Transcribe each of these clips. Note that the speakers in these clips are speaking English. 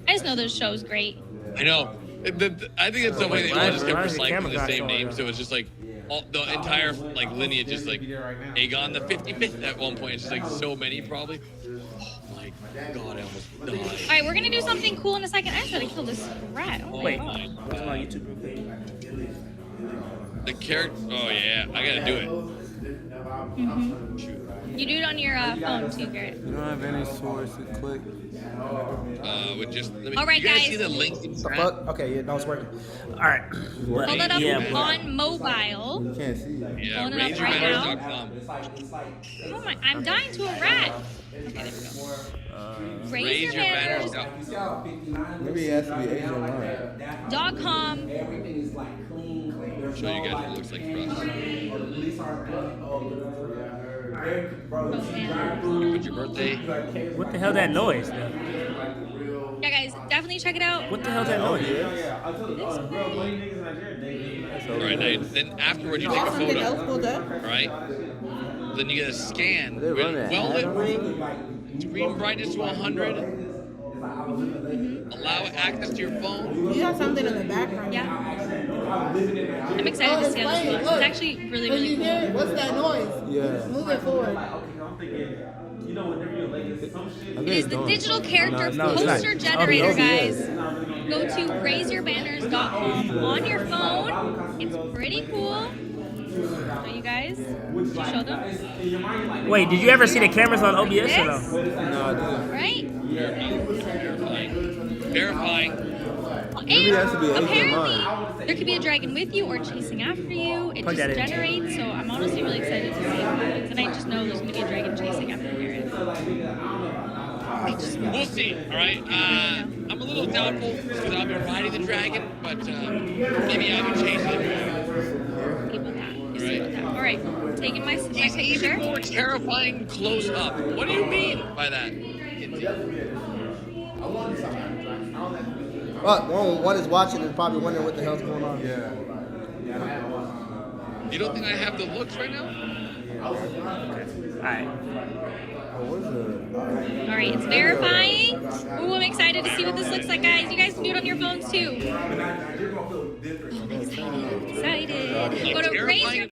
I just know this show's great. I know. I think it's so funny they all just kept recycling the same name, so it's just like the entire like lineage is like Aegon the 55th at one point. It's just like so many probably. Oh my god, I almost died. All right, we're gonna do something cool in a second. I just gotta kill this rat. Oh Wait, my what's on YouTube real quick? The character. Oh yeah, I gotta do it. Shoot. You do it on your phone too, Garrett. You don't have any source to click. With just. All right, you guys guys. see the link in chat? Fuck. Okay, yeah, no, it's working. All right. Pull that up on mobile. You can't see it. Yeah, Pulling it up right now. RaiseYourBanners.com. Oh my! I'm dying to a rat. Okay, there we go. Raise your banners. Maybe it has to be .com. Show you guys what it looks like for us. Put your birthday. What the hell that noise? Yeah, guys, definitely check it out. What the hell that noise? All right, then afterward you take a photo. Right? Then you get a scan. Well-lit room. Screen brightness to 100. Allow access to your phone. You have something in the background. Yeah. I'm excited to see how this looks. It's actually really, really cool. What's that noise? Yeah. Move it forward. It is the digital character poster generator, guys. Go to raiseyourbanners.com on your phone. It's pretty cool. Show you guys. Did you show them? Wait, did you ever see the cameras on OBS or no? No, I didn't. Right? Verifying. Maybe it has to be Apparently, there could be a dragon with you or chasing after you. It Plug just that in. generates, so I'm honestly really excited to see what happens. And I just know there's going to be a dragon chasing after Garrett. We'll see. All right. I'm a little doubtful because I've been riding the dragon, but maybe I can chase it. All right. Taking my He's picture. even more terrifying close up. What do you mean by that? One is watching and probably wondering what the hell's going on. Yeah. You don't think I have the looks right now? Alright. All right, it's verifying. Ooh, I'm excited to see what this looks like, guys. You guys can do it on your phones too. I'm excited. Go to raise your.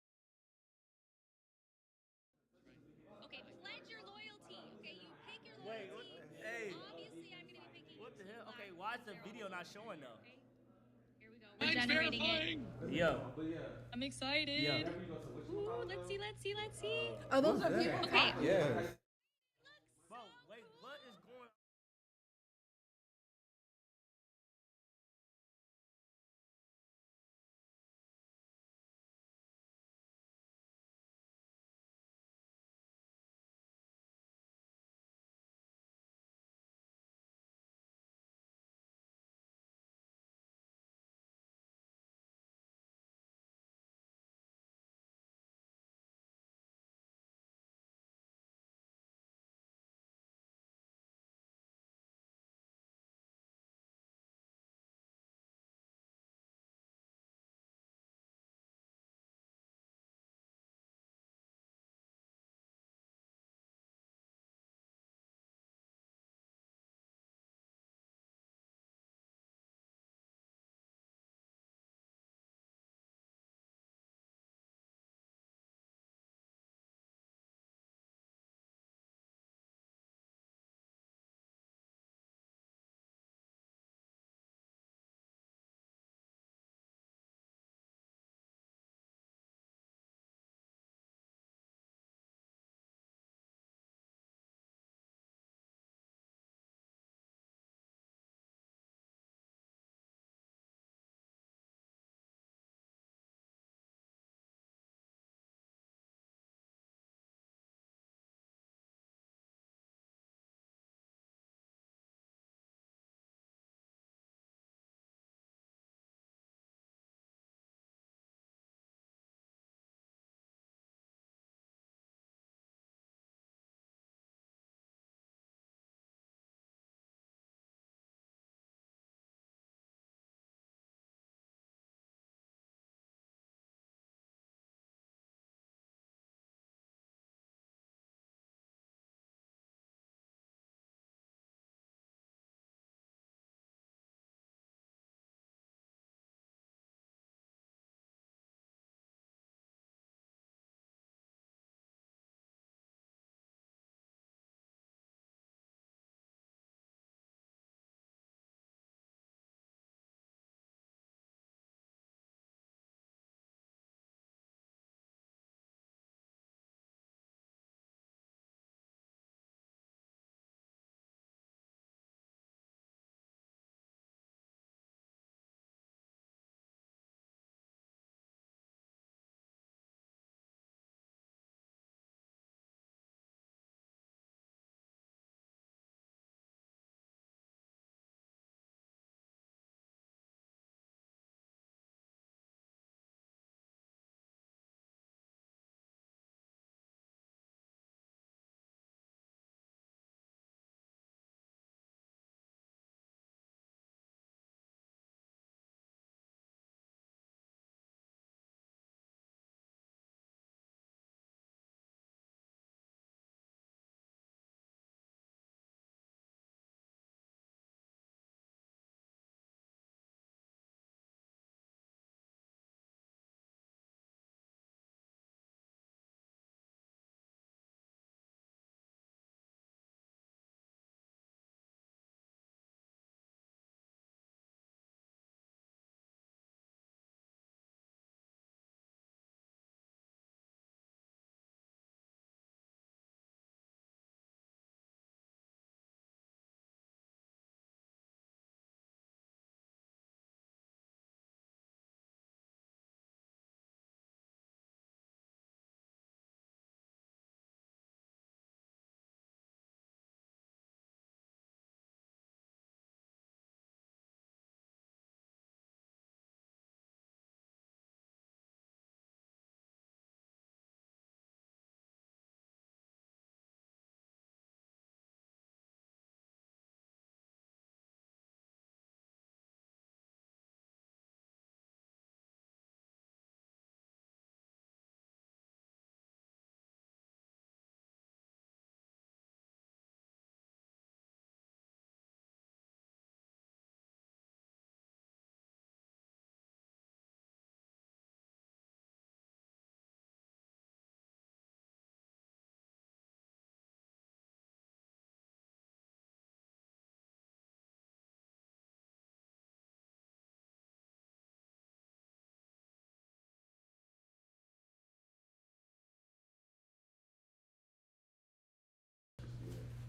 Okay, pledge your loyalty. Okay, you pick your loyalty. Obviously, I'm gonna be picking. What the hell? Okay, why is the video not showing though? Here we go. We're generating it. Yo. I'm excited. Yeah. Ooh, let's see. Oh, those are people. Okay. Yeah.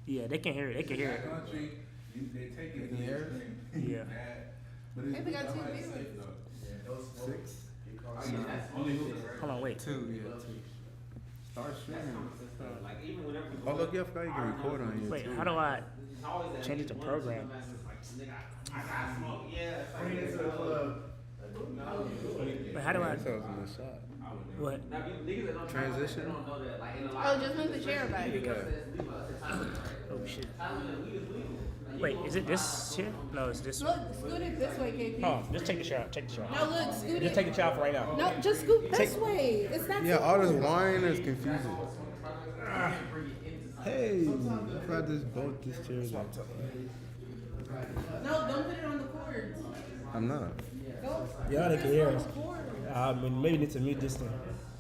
Yeah, they can hear it. They can hear it. They can hear us? Yeah. Hey, they got 2 viewers. Hold on, wait. 2, yeah, 2. Start streaming. Oh, look, yeah, I forgot you can record on here, Wait, too. how do I change it to program? Wait, how do I? That was in the shot. What? Transition? Oh, just move the chair back. Oh shit. Wait, is it this chair? No, it's this one. Look, scoot it this way, KP. Oh, just take the chair out. Take the chair out. No, look, scoot Just it. take the chair out for right now. No, just scoot this way. It's not Yeah, all this simple. wine is confusing. Hey, if I just bolt this chair down. No, don't put it on the cords. I'm not. Go. Yeah, they can hear us. Cord. Maybe need to mute this thing.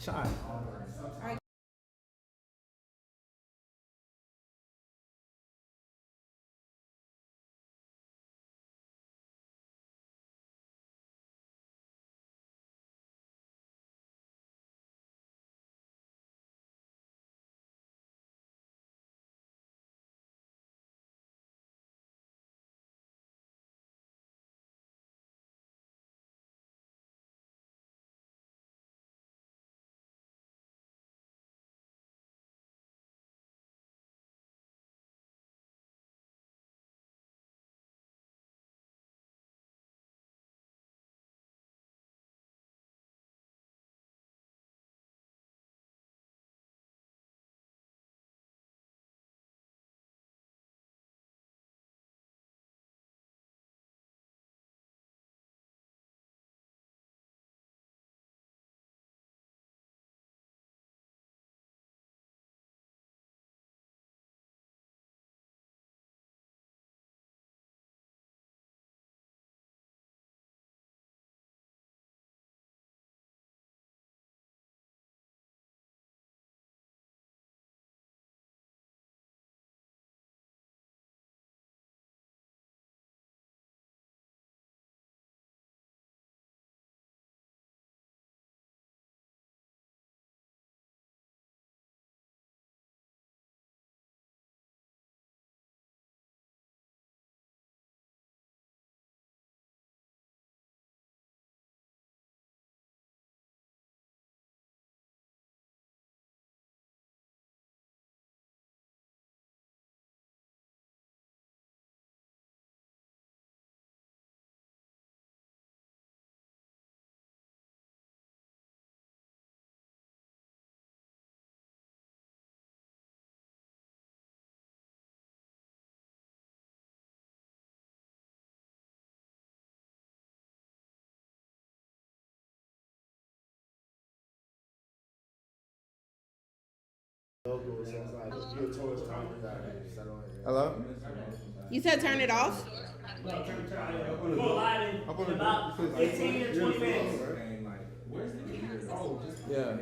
Shot. Hello? You said turn it off? Go live in about 15 to 20 minutes. Yeah.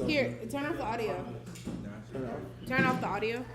Here, turn off the audio. Turn off the audio.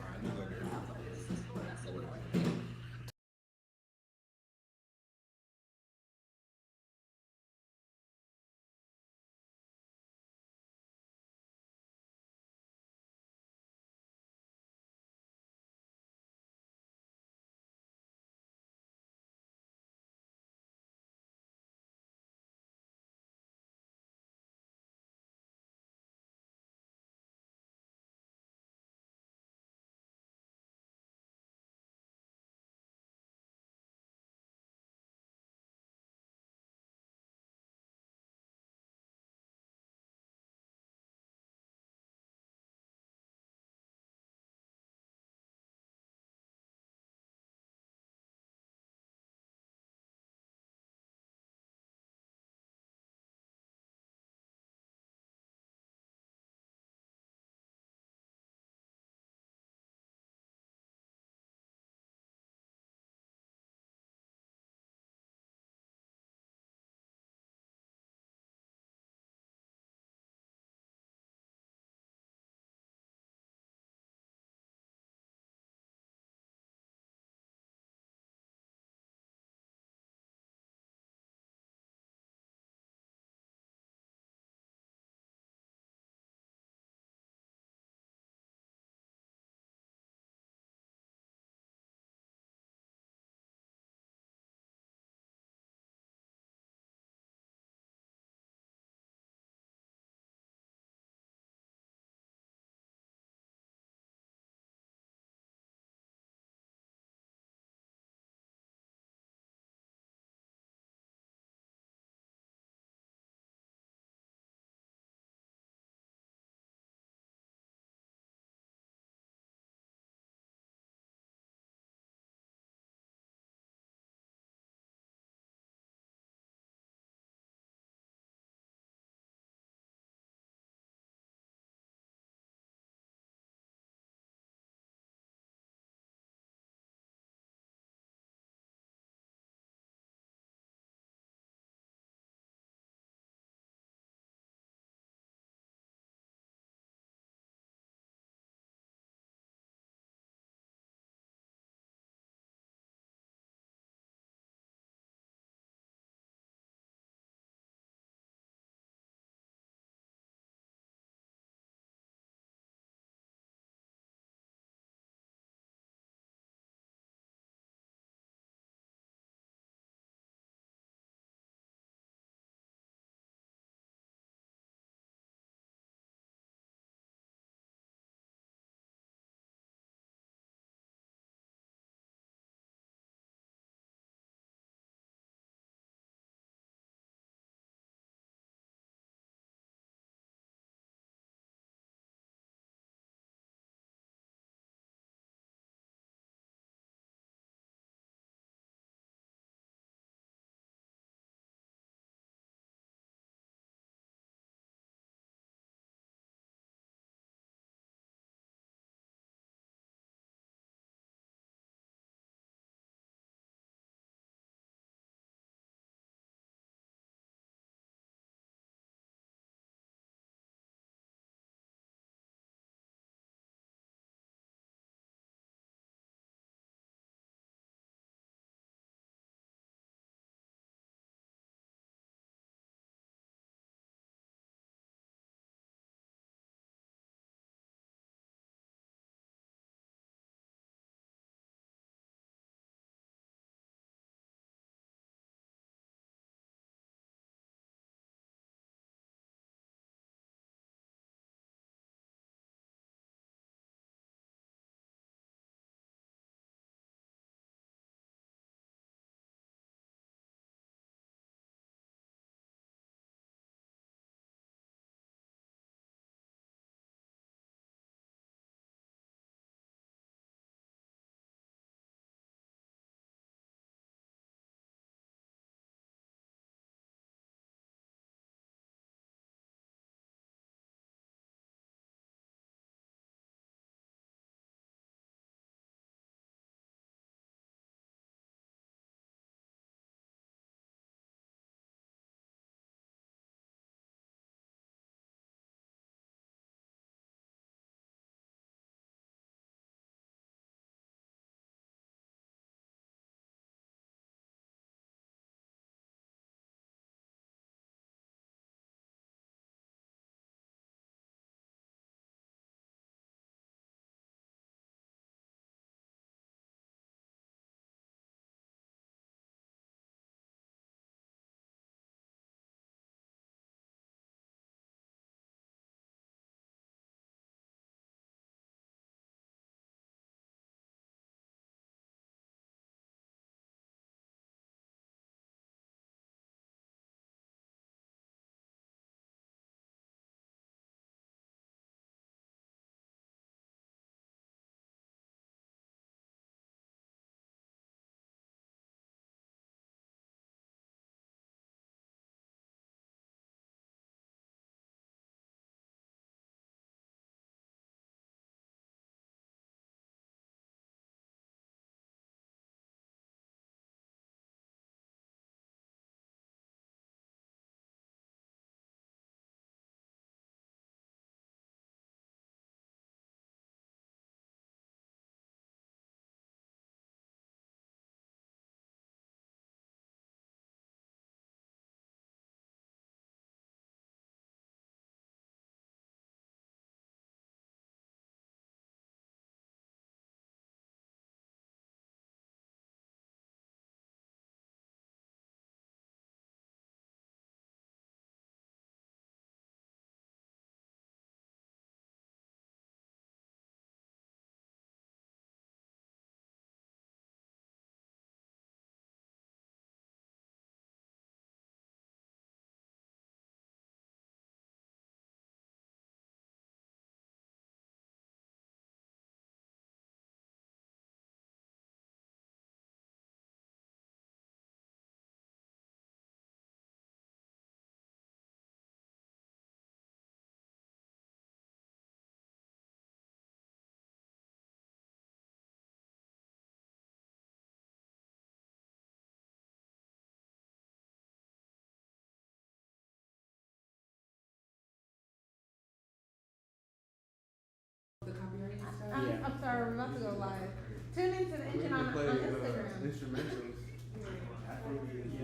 are about to go live. Tune into the engine on Instagram. Instrumentals.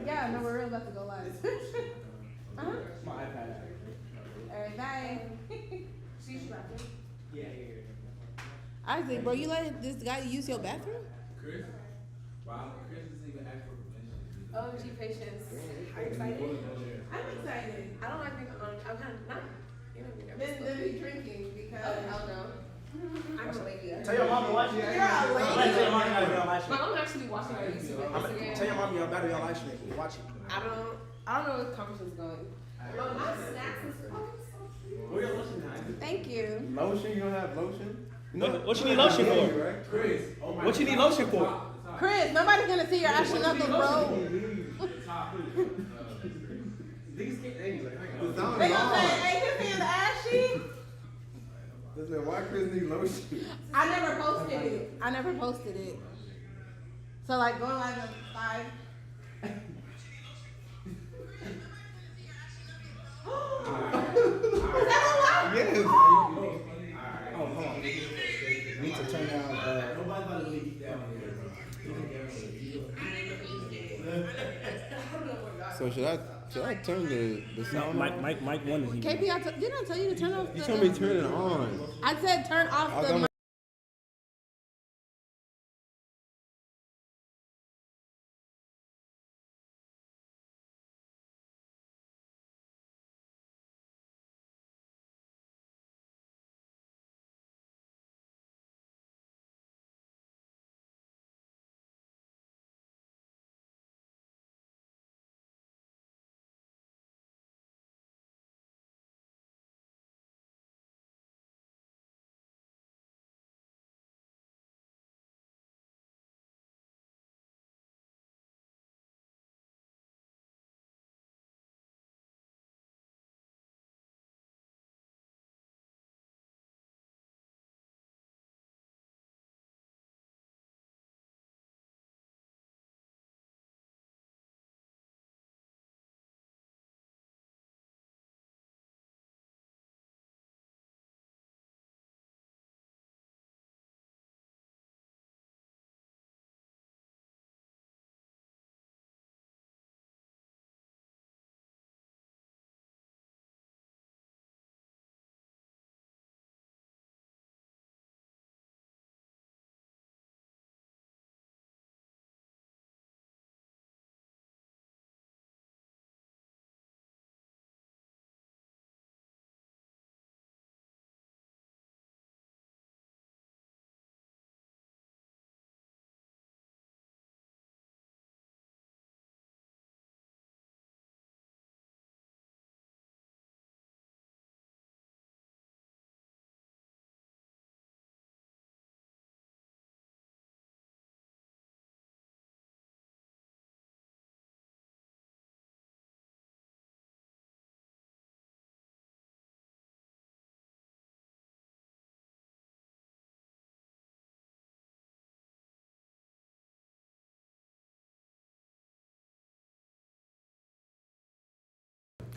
Yeah, no, we're about to go live. Uh-huh. My iPad. Alright, bye. See you bathroom? Yeah, here. Isaac, bro, you let this guy use your bathroom? Chris? Wow, Chris doesn't even ask for permission. OMG patience. Are you excited? I'm excited. I don't like being on. I'm kind of not. Then be drinking because. Oh, hell no. I'm a lady. Tell your mom to watch it. You're a lady. Tell your mom you're on live My stream. mom actually watching on YouTube and Instagram. Tell your mom you're about to be on live stream. Watch it. I don't know where the conversation's going. Mom, my snacks is Where your lotion at? Thank you. Lotion? You don't have lotion? What you need lotion for? Chris, oh my What you need lotion for? Chris, nobody's gonna see your ashy knuckles, bro. Niggas can't like, They gonna say, hey, his hands ashy. listen, why Chris need lotion? I never posted it. So like going live at 5. Is that a lie? Yes. Oh, hold on. Need to turn down. Nobody's about to leave down here. So should I turn the sound on? Mike 1 is even. KP, didn't I tell you to turn off the... You told me to turn it on. I said turn off I the... got my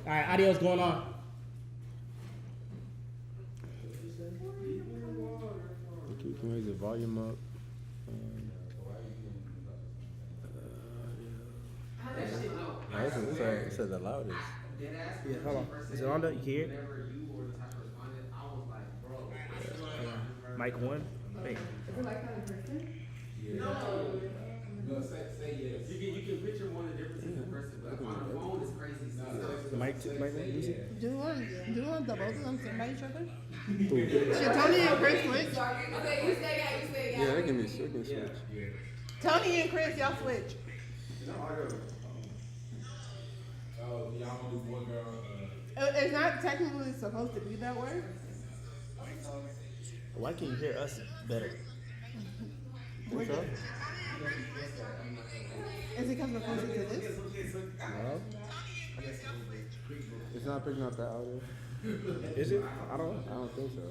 All right, audio's going on. Okay, you can raise the volume up. It said the loudest. Yeah, hold on. Is it on there? You hear it? Mike 1. Wait. No, say yes. You can picture one of the differences in person, but on the phone it's crazy. Mike 1. Do you want the both of them to fight each other? Should Tony and Chris switch? Okay, you stay out. Yeah, they can switch. Tony and Chris, y'all switch. Oh, y'all only one girl. It's not technically supposed to be that way. Why can't you hear us better? What's up? Is it because we're closer to this? No. It's not picking up that audio. Is it? I don't think so.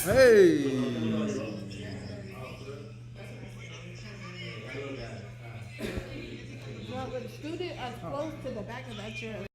Hey! No, but scoot it as close to the back of that chair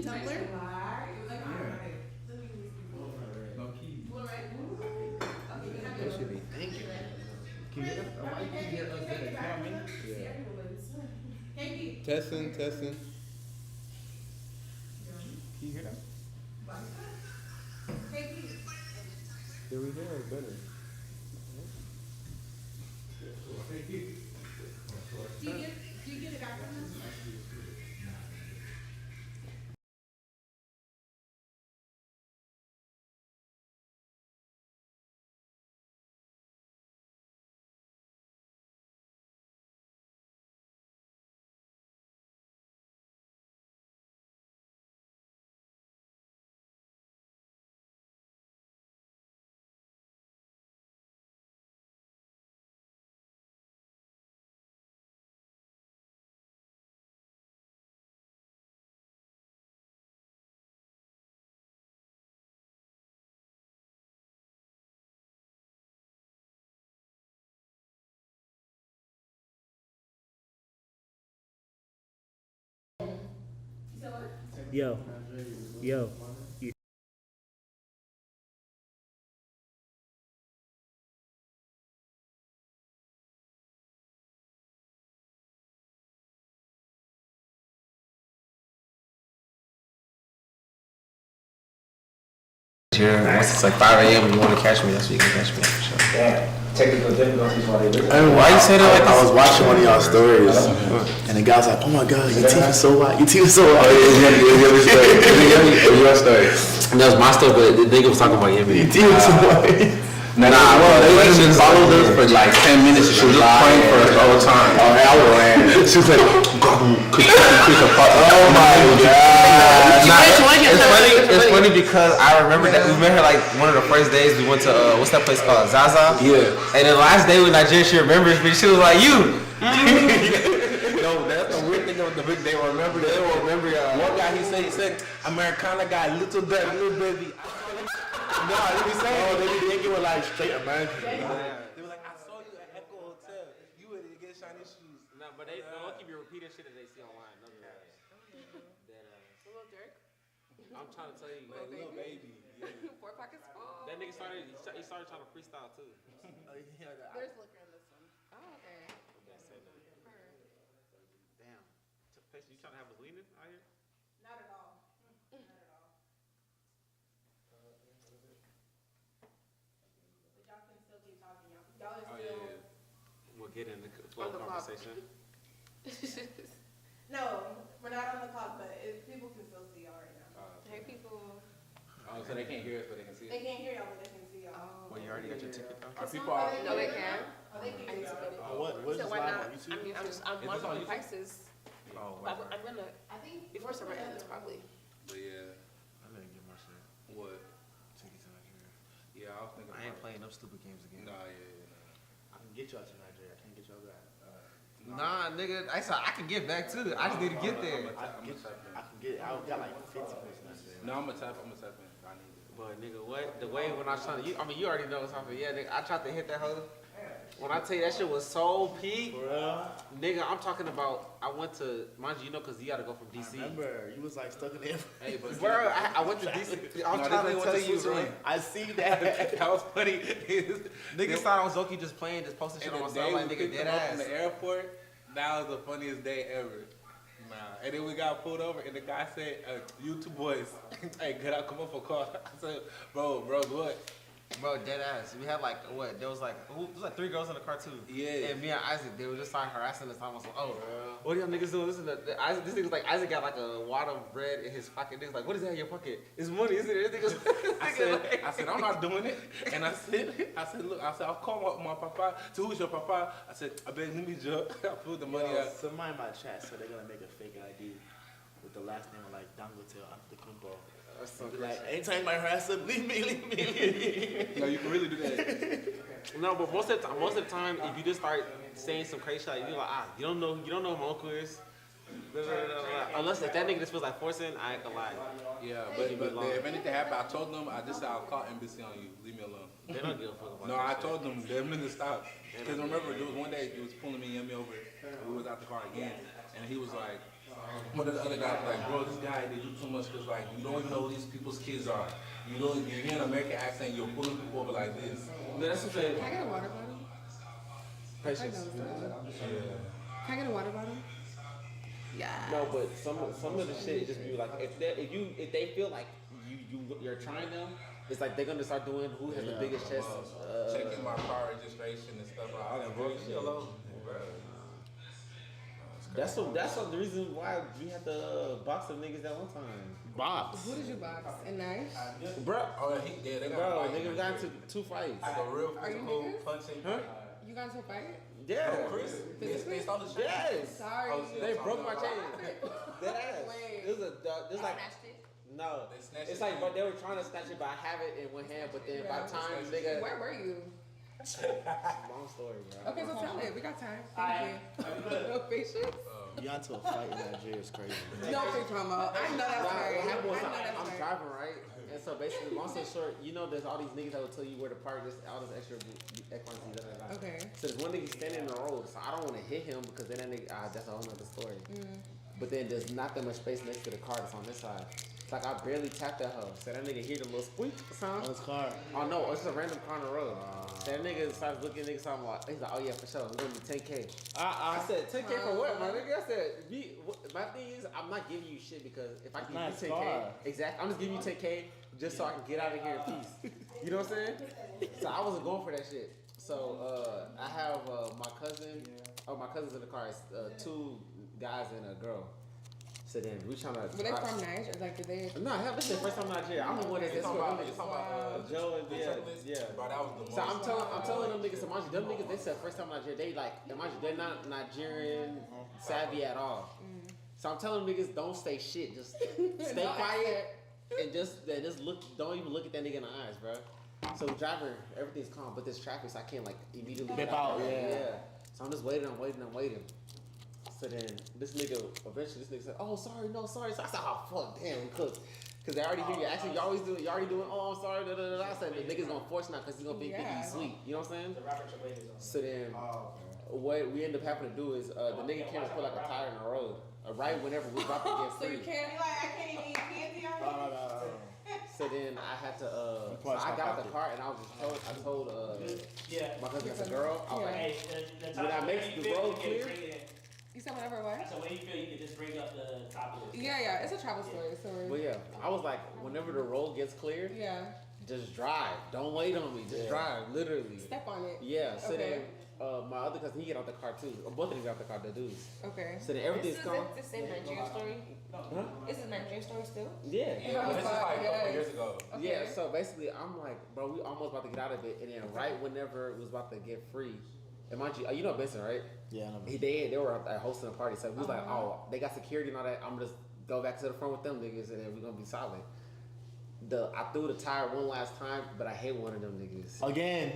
Tumblr. That shit be thinking. Can you hear us? Why you can hear us better? You know what I mean? Yeah. Testing. Can you hear us? Yeah, we hear us better. Do you get it back from us? Yo. You- Here, once it's like 5 a.m. and you want to catch me, that's when you can catch me for sure. Yeah. Technical difficulties while they listen. Why you say that like I was watching one of y'all stories, and the guy was like, "Oh my God, your teeth is so white. Your teeth is so white." Your story. That was my story, but the nigga was talking about Yemi. Your teeth is so white. Nah, they just followed us for like 10 minutes. She was just praying for us the whole time. Oh, I was ran. She was like, "Oh my God." It's funny because I remember that we met her like one of the first days we went to what's that place called? Zaza. Yeah. And the last day when Nigeria, she remembers me. She was like, "You." No, that's the weird thing of the big. They will remember. They will remember. One guy he said, "Americana guy, little baby." No, they be saying, oh, they be thinking with like straight American. They were like, I saw you at Echo Hotel. You were to get shiny shoes. Nah, but they don't keep repeating shit that they see online. No, Little Dirk. I'm trying to tell you, like, Little baby. Yeah. 4 pockets full. That nigga started. He started trying to freestyle too. There's liquor in this one. Oh, okay. Damn. You trying to have us leaning out here? Not at all. Not at all. But y'all can still keep talking. Y'all are still. We'll get in the flow of conversation. No, we're not on the clock, but people can still see y'all right now. Hey, people. Oh, so they can't hear us, but they can see us. They can't hear y'all, but they can see y'all. Well, you already got your ticket though. Are people out? No, they can. Oh, they can I need hear to y'all. get it. What is So this why live not? on YouTube? I mean, I'm Is one this of on the YouTube? prices. Oh, I'm gonna, I think before summer ends, probably. But yeah, I better get my shit. what? Tickets to Nigeria. Yeah, I was thinking. I ain't playing them stupid games again. Nah, yeah. I can get y'all to Nigeria. I can't get y'all back. Nah, nigga. I can get back to it. I just need to get there. I can get. I got like 50 minutes Nigeria. No, I'm gonna type in. I need it. But nigga, what the way when I was trying to, you already know what's happening. Yeah, nigga, I tried to hit that hoe. When I tell you that shit was so peak, nigga, I'm talking about. I went to, mind you, cause you gotta go from DC. I remember you was like stuck in there. Hey, but Bro, I went to DC. I was trying to tell you, bro. I see that. That was funny. Niggas thought I was Zoki just playing, just posting shit on my side like nigga dead ass. From the airport, that was the funniest day ever. Nah, and then we got pulled over, and the guy said, "You two boys, hey, get out, come up for call." I said, "Bro, what?" Bro, dead ass. We had like what? There was like 3 girls in the car too. Yeah. And me and Isaac, they were just starting harassing us. I was like, oh, what are y'all niggas doing? Listen, this nigga was like, Isaac got like a wad of bread in his pocket. Niggas like, what is that in your pocket? It's money, isn't it? I said, I'm not doing it. And I said, look, I'll call my papa. So who's your papa? I said, I bet let me jump. I put the money out. Somebody in my chat said they're gonna make a fake ID with the last name of like Dangote or Antetokounmpo. So Like anytime I harass them, leave me. No, you can really do that. No, but most of the time, if you just start saying some crazy shit, you're like, you don't know who my uncle is. Unless if that nigga just feels like forcing, I ain't gonna lie. Yeah, but if anything happened, I told them, I just said, I'll call embassy on you. Leave me alone. They don't give a fuck about No, that I shit. told them, them niggas stop. Because remember, there was one day, he was pulling me and Yummy over. We was out the car again. And he was like, One of the other guys like, bro, this guy, they do too much because, like, you don't even know who these people's kids are. You know, you're hearing an American accent, you're pulling people over like this. That's the thing. Can I get a water bottle? Patience. Can I get a water bottle? Yeah. No, but some of the shit just be like, if they feel like you're trying them, it's like they're gonna start doing who has the biggest chest. Checking my car registration and stuff like that. Bro, leave me alone, bro. That's the reason why we had to box the niggas that one time. Box. Who did you box? And knife? Bro, Oh, they got bro, fight. niggas got into 2 fights. Like a real Are you physical niggas? punching. Huh? You got into a fight? Yeah. Chris, they stole the chain. Yes. Sorry. Oh, They broke my chain. Dead ass. Wait. It was like Snatched it? no. They snatched It's it. like, but they were trying to snatch it, but I have it in one hand. But then by the time nigga, Where were you? long story, bro. Okay, so tell it. We got time. Thank you. No patience? You got into a fight in Nigeria is crazy. No big drama. I know that's What right. happened was I know I'm that's right. driving, right? And so basically, long story short, you know, there's all these niggas that will tell you where to park, this, all this extra X, Okay. So there's one nigga standing in the road, so I don't want to hit him because then that nigga, that's a whole nother story. But then there's not that much space next to the car that's on this side. It's like I barely tapped that hoe. So that nigga hear the little squeak sound. On his car. Oh no, it's just a random car on the road. So that nigga starts looking at nigga something like, he's like, oh yeah, for sure, we're gonna be 10K. I said, 10K for what, my nigga? I said, my thing is, I'm not giving you shit because if I give you 10K, car. exactly, I'm just giving you 10K just so I can get out of here in peace. You know what I'm saying? So I wasn't going for that shit. So I have my cousin, my cousin's in the car. It's 2 guys and a girl. So then we trying to. Were they from Nigeria? Like, did they? No, hell, this is the first time in Nigeria. I'm the one that's Joe and yeah. Bro, that was the So I'm telling them niggas, so mind you, them niggas, they said first time in Nigeria, they like, and mind you, they're not Nigerian savvy at all. So I'm telling them niggas, don't say shit, just stay quiet and just look, don't even look at that nigga in the eyes, bro. So driving, everything's calm, but there's traffic, so I can't like immediately Bip out, yeah. So I'm just waiting. So then this nigga, eventually this nigga said, oh, sorry, no, sorry. So I said, oh, fuck, damn, we cooked. Because they already hear you. Actually, you already doing, oh, I'm sorry, da da da. I said, the nigga's gonna force now because he's gonna think he's sweet. You know what I'm saying? So then, what we end up having to do is, the nigga came and put like a tire in the road. Right whenever we about to get So free. you can't be like, I can't even eat candy already? So then I had to, so I got out the car and I was just I told my cousin that's a girl, I was like, when I make the road clear, You said whatever, what? So when you feel you can just bring up the top of it. Yeah, it's a travel story. So but yeah, I was like, whenever the road gets clear, just drive. Don't wait on me. Just drive, literally. Step on it. Yeah. So then, my other cousin, he get out the car too. Both of them get out the car. The dudes. Okay. So then everything's calm. Is this the same Nigerian story? Huh? Is this Nigerian story still? Yeah. This is like a couple years ago. Okay. Yeah. So basically, I'm like, bro, we almost about to get out of it, and then right whenever it was about to get free. And mind you, you know Benson, right? Yeah, I know. They were hosting a party, so we was like, oh, they got security and all that. I'm just go back to the front with them niggas, and then we're gonna be solid. I threw the tire one last time, but I hate one of them niggas. Again.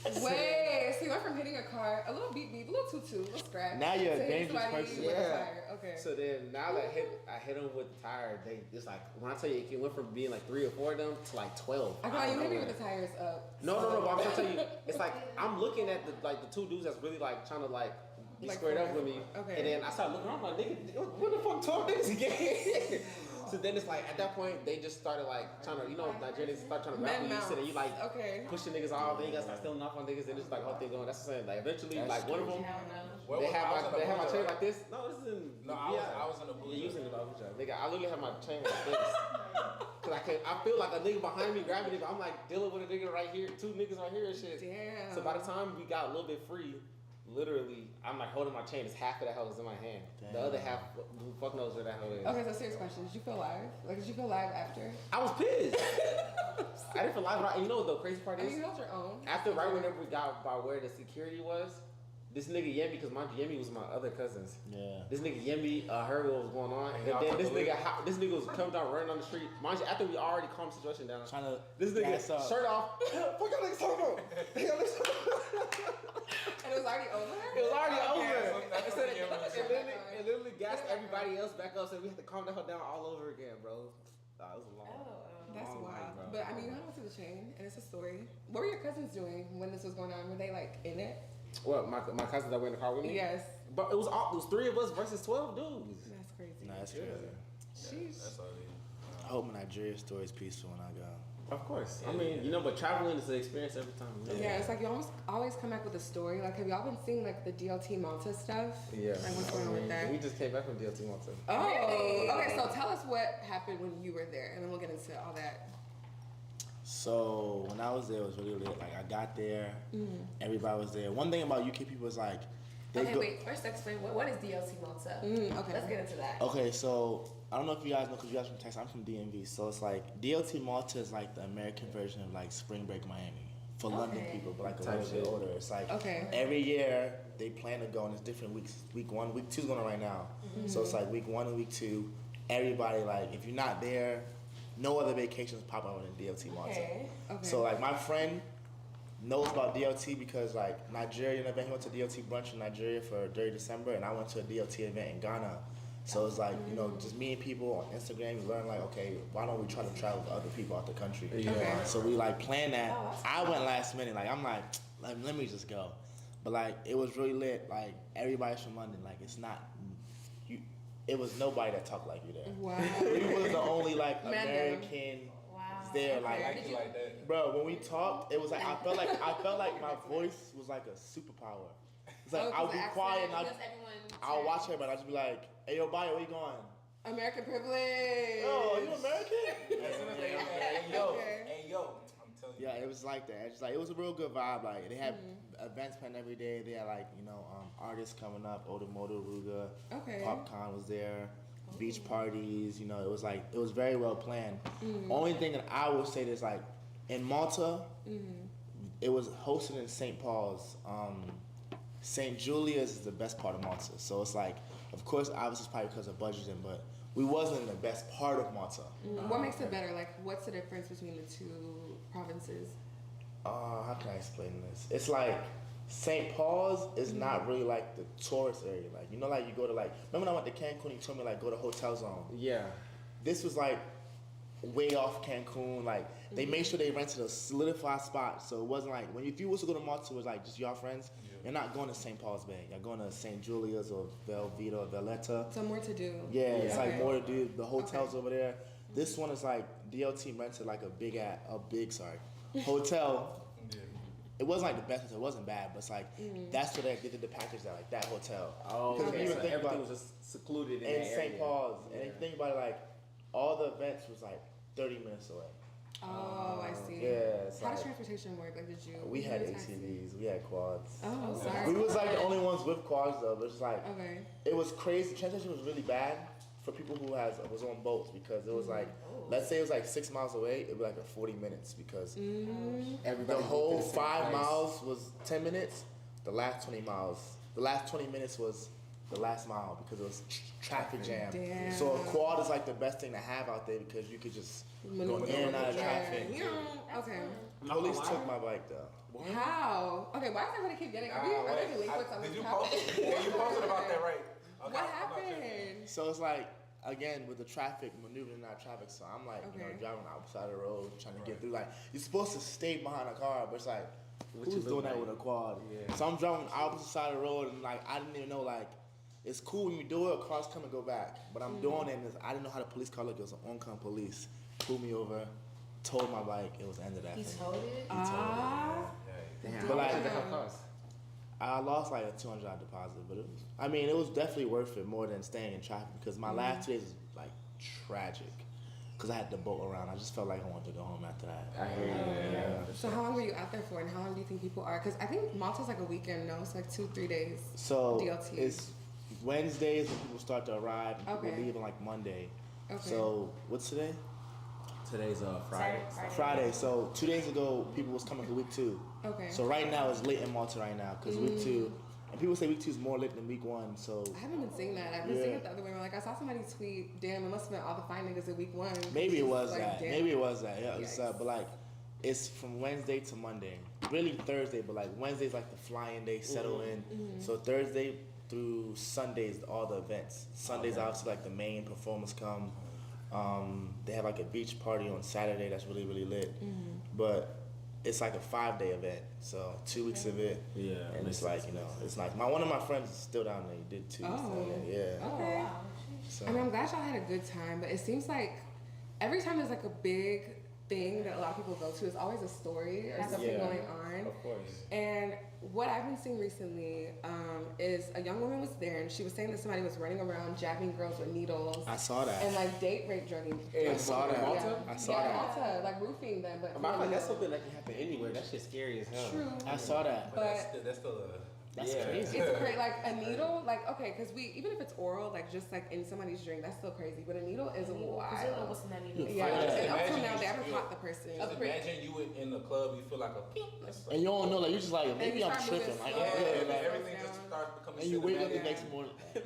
Wait, so you went from hitting a car, a little beep beep, a little toot toot, a little scratch. Now you're a to hitting dangerous somebody person. with a tire. Okay. So then now that I hit them with the tire, they just like when I tell you it went from being like 3 or 4 of them to like 12. I thought you hit me with the tires up. No, but I'm gonna tell you, it's like I'm looking at the 2 dudes that's really like trying to like be squared up with me. Okay. And then I started looking around, I'm like, nigga, what the fuck 12 niggas again? So then it's like at that point they just started like trying to, you know, Nigerians start trying to grab you, so then you like pushing niggas off, then you gotta start stealing off on niggas, and it's like whole thing going. That's the same. Like eventually, like one of them, they have my chain like this. No, this is in. No, I was in the booth. Yeah, you was in the booth. Nigga, I literally have my chain like this. Cause I feel like a nigga behind me grabbing it, but I'm like dealing with a nigga right here, 2 niggas right here and shit. Damn. So by the time we got a little bit free, literally, I'm like holding my chain. It's half of that hoe is in my hand. Damn. The other half, who fuck knows where that hoe is. Okay, so serious question. Did you feel live? Like, did you feel live after? I was pissed. I didn't feel live. Right? You know what the crazy part is? You held your own. After, right whenever we got by where the security was, this nigga Yemi, because my Yemi was my other cousins. Yeah. This nigga Yemi heard what was going on, and then this nigga was coming down running on the street. Mind you, after we already calmed the situation down, this nigga shirt off. Fuck y'all niggas talking about? And it was already over? It was already over. It literally gassed everybody else back up, so we had to calm the hell down all over again, bro. It was a long. That's wild. But I mean, you held on to the chain, and it's a story. What were your cousins doing when this was going on? Were they like in it? What, my cousins that were in the car with me? Yes. But it was 3 of us versus 12 dudes. That's crazy. Nah, that's crazy. Sheesh. That's all it is. I hope my Nigeria story is peaceful when I go. Of course. I mean, but traveling is an experience every time. Yeah, it's like you always come back with a story. Like, have y'all been seeing like the DLT Malta stuff? Yeah. Like, what's going on with that? We just came back from DLT Malta. Oh, Really? okay. So tell us what happened when you were there, and then we'll get into all that. So when I was there, it was really lit. Like I got there, everybody was there. One thing about UK people is like, Wait. First, explain what is DLT Malta. Okay. Let's get into that. Okay, so I don't know if you guys know because you guys from Texas. I'm from DMV, so it's like DLT Malta is like the American version of like Spring Break Miami for London people, but like a little bit older. It's like every year they plan to go and it's different weeks. Week 1, week 2 is going on right now, so it's like week 1 and week 2. Everybody like if you're not there, no other vacations pop up in DLT Malta. Okay. So like my friend knows about DLT because like Nigerian event, he went to DLT brunch in Nigeria for Dirty December, and I went to a DLT event in Ghana. So it's like, you know, just meeting people on Instagram, you learn like, okay, why don't we try to travel with other people out the country? Okay. So we like planned that. I went last minute, like I'm like, let me just go. But like it was really lit. Like everybody's from London. Like it's not it was nobody that talked like you there. Wow. We was the only like American there. Like that. Bro, when we talked, it was like I felt like my voice was like a superpower. It's like I'll be quiet and I'll watch her, but I'll just be like, "Hey, yo, Bayo, where you going?" American privilege. Oh, you American? As soon as they hey yo, I'm telling you. Yeah, it was like that. It's just like it was a real good vibe. Like they had events planned every day. They had like artists coming up. Odomodo Ruga, Popcorn was there. Beach parties. You know, it was very well planned. Only thing that I will say is like in Malta, it was hosted in St. Paul's. St. Julia's is the best part of Malta. So it's like, of course, obviously it's probably because of budgeting, but we wasn't in the best part of Malta. What makes it better? Like, what's the difference between the two provinces? How can I explain this? It's like St. Paul's is not really like the tourist area. Like, you know, like you go to like, remember when I went to Cancun, you told me like go to Hotel Zone. Yeah. This was like way off Cancun. Like they made sure they rented a solidified spot. So it wasn't like, if you was to go to Malta, it was like just your friends. You're not going to St. Paul's Bay. You're going to St. Julia's or Velveeta or Valletta. So more to do. Yeah, it's like more to do. The hotels over there. This one is like DLT rented like a big hotel. It wasn't like the best hotel. It wasn't bad, but it's like that's where they did the package at, like that hotel. Oh, because okay. so Everything about, was just secluded in that St. area. Paul's. And if you think about it, like all the events was like 30 minutes away. Oh, I see. Yeah. How does transportation work? Like, did you? We had ATVs. We had quads. Oh, sorry. We was like the only ones with quads though. But it's like it was crazy. Transportation was really bad for people who was on boats because it was like, let's say it was like 6 miles away, it'd be like a 40 minutes because the whole 5 miles was 10 minutes. The last 20 minutes was the last mile because it was traffic jam. Damn. So a quad is like the best thing to have out there because you could just go in and out of traffic. Okay. Police took my bike though. How? Okay, why does everybody keep getting? Are they delinquents on this topic? Yeah, you posted about that, right? Okay, what happened? So it's like, again, with the traffic, maneuvering out traffic, so I'm like, driving outside the road, trying to get through. Like, you're supposed to stay behind a car, but it's like, who's doing that with a quad? Yeah. So I'm driving opposite side of the road, and like, I didn't even know, like, it's cool when you do it, cars come and go back. But I'm doing it, and I didn't know how the police car looked. It was an oncoming police. Pulled me over, towed my bike. It was the end of that. He towed it? Damn. But like, I lost like a $200 deposit, but it was definitely worth it more than staying in traffic because my last 2 days was like tragic because I had to boat around. I just felt like I wanted to go home after that. I hear you. Yeah. So how long were you out there for, and how long do you think people are? Because I think Malta's like a weekend, no? It's like 2-3 days. So DLT. It's Wednesdays when people start to arrive, and people leave on like Monday. Okay. So what's today? Today's Friday. Friday. So 2 days ago, people was coming for week 2. Okay. So right now it's late in Malta right now because week 2, and people say week 2 is more lit than week 1. So I haven't been seeing that. I've been seeing it the other way around. Like I saw somebody tweet, "Damn, it must have been all the fine niggas in week 1." Maybe it was like, that. Damn. Maybe it was that. Yeah. It's, but like, it's from Wednesday to Monday. Really Thursday, but like Wednesday's like the flying day, settle in. So Thursday through Sundays, all the events. Sundays obviously like the main performers come. They have like a beach party on Saturday that's really, really lit. But it's like a 5-day event, so 2 weeks of it. Yeah. And it's like, it's like one of my friends is still down there. He did 2 weeks down there. Yeah. Okay. So. And I'm glad y'all had a good time, but it seems like every time there's like a big thing that a lot of people go to, it's always a story or something going on. Of course. And what I've been seeing recently is a young woman was there and she was saying that somebody was running around jabbing girls with needles. I saw that. And like date rape drugging. I saw that. Malta? I saw that. Malta, like roofing them. But I feel like that's something that can happen anywhere. That shit's scary as hell. True. I saw that. But that's still that's crazy. It's crazy. Like a needle, like okay, because even if it's oral, like just like in somebody's drink, that's still crazy. But a needle is a wild. Because you don't know what's in that needle. Yeah. And up till now, they haven't caught the person. Just imagine you in the club, you feel like a pink. And you don't know, like you're just like maybe I'm tripping. Like everything just starts becoming. And you wake up the next morning. So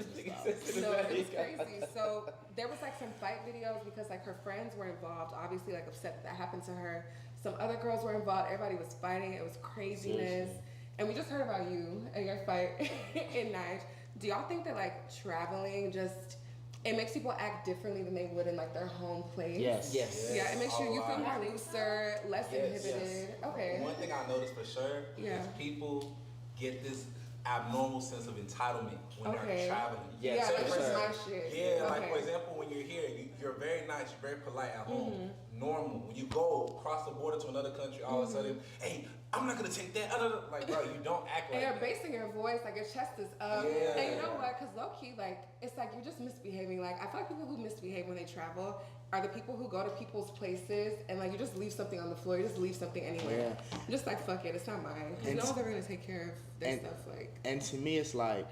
it's crazy. So there was like some fight videos because like her friends were involved. Obviously, like upset that happened to her. Some other girls were involved. Everybody was fighting. It was craziness. Seriously. And we just heard about you and your fight in Niger. Do y'all think that like traveling just it makes people act differently than they would in like their home place? Yes. Yeah, it makes you feel more looser, less inhibited. Okay. One thing I noticed for sure is people get this abnormal sense of entitlement when they're traveling. Yeah, like for my shit. Yeah, like for example, when you're here, you're very nice, you're very polite at home. Normal. When you go across the border to another country, all of a sudden, hey, I'm not gonna take that. Like, bro, you don't act like and you're that. basing your voice, like your chest is up. Yeah. And you know what? Because low key, like, it's like you're just misbehaving. Like, I feel like people who misbehave when they travel are the people who go to people's places and like you just leave something on the floor, you just leave something anywhere. Yeah. Just like, fuck it, it's not mine. Because no one's ever gonna take care of their stuff. Like. And to me, it's like,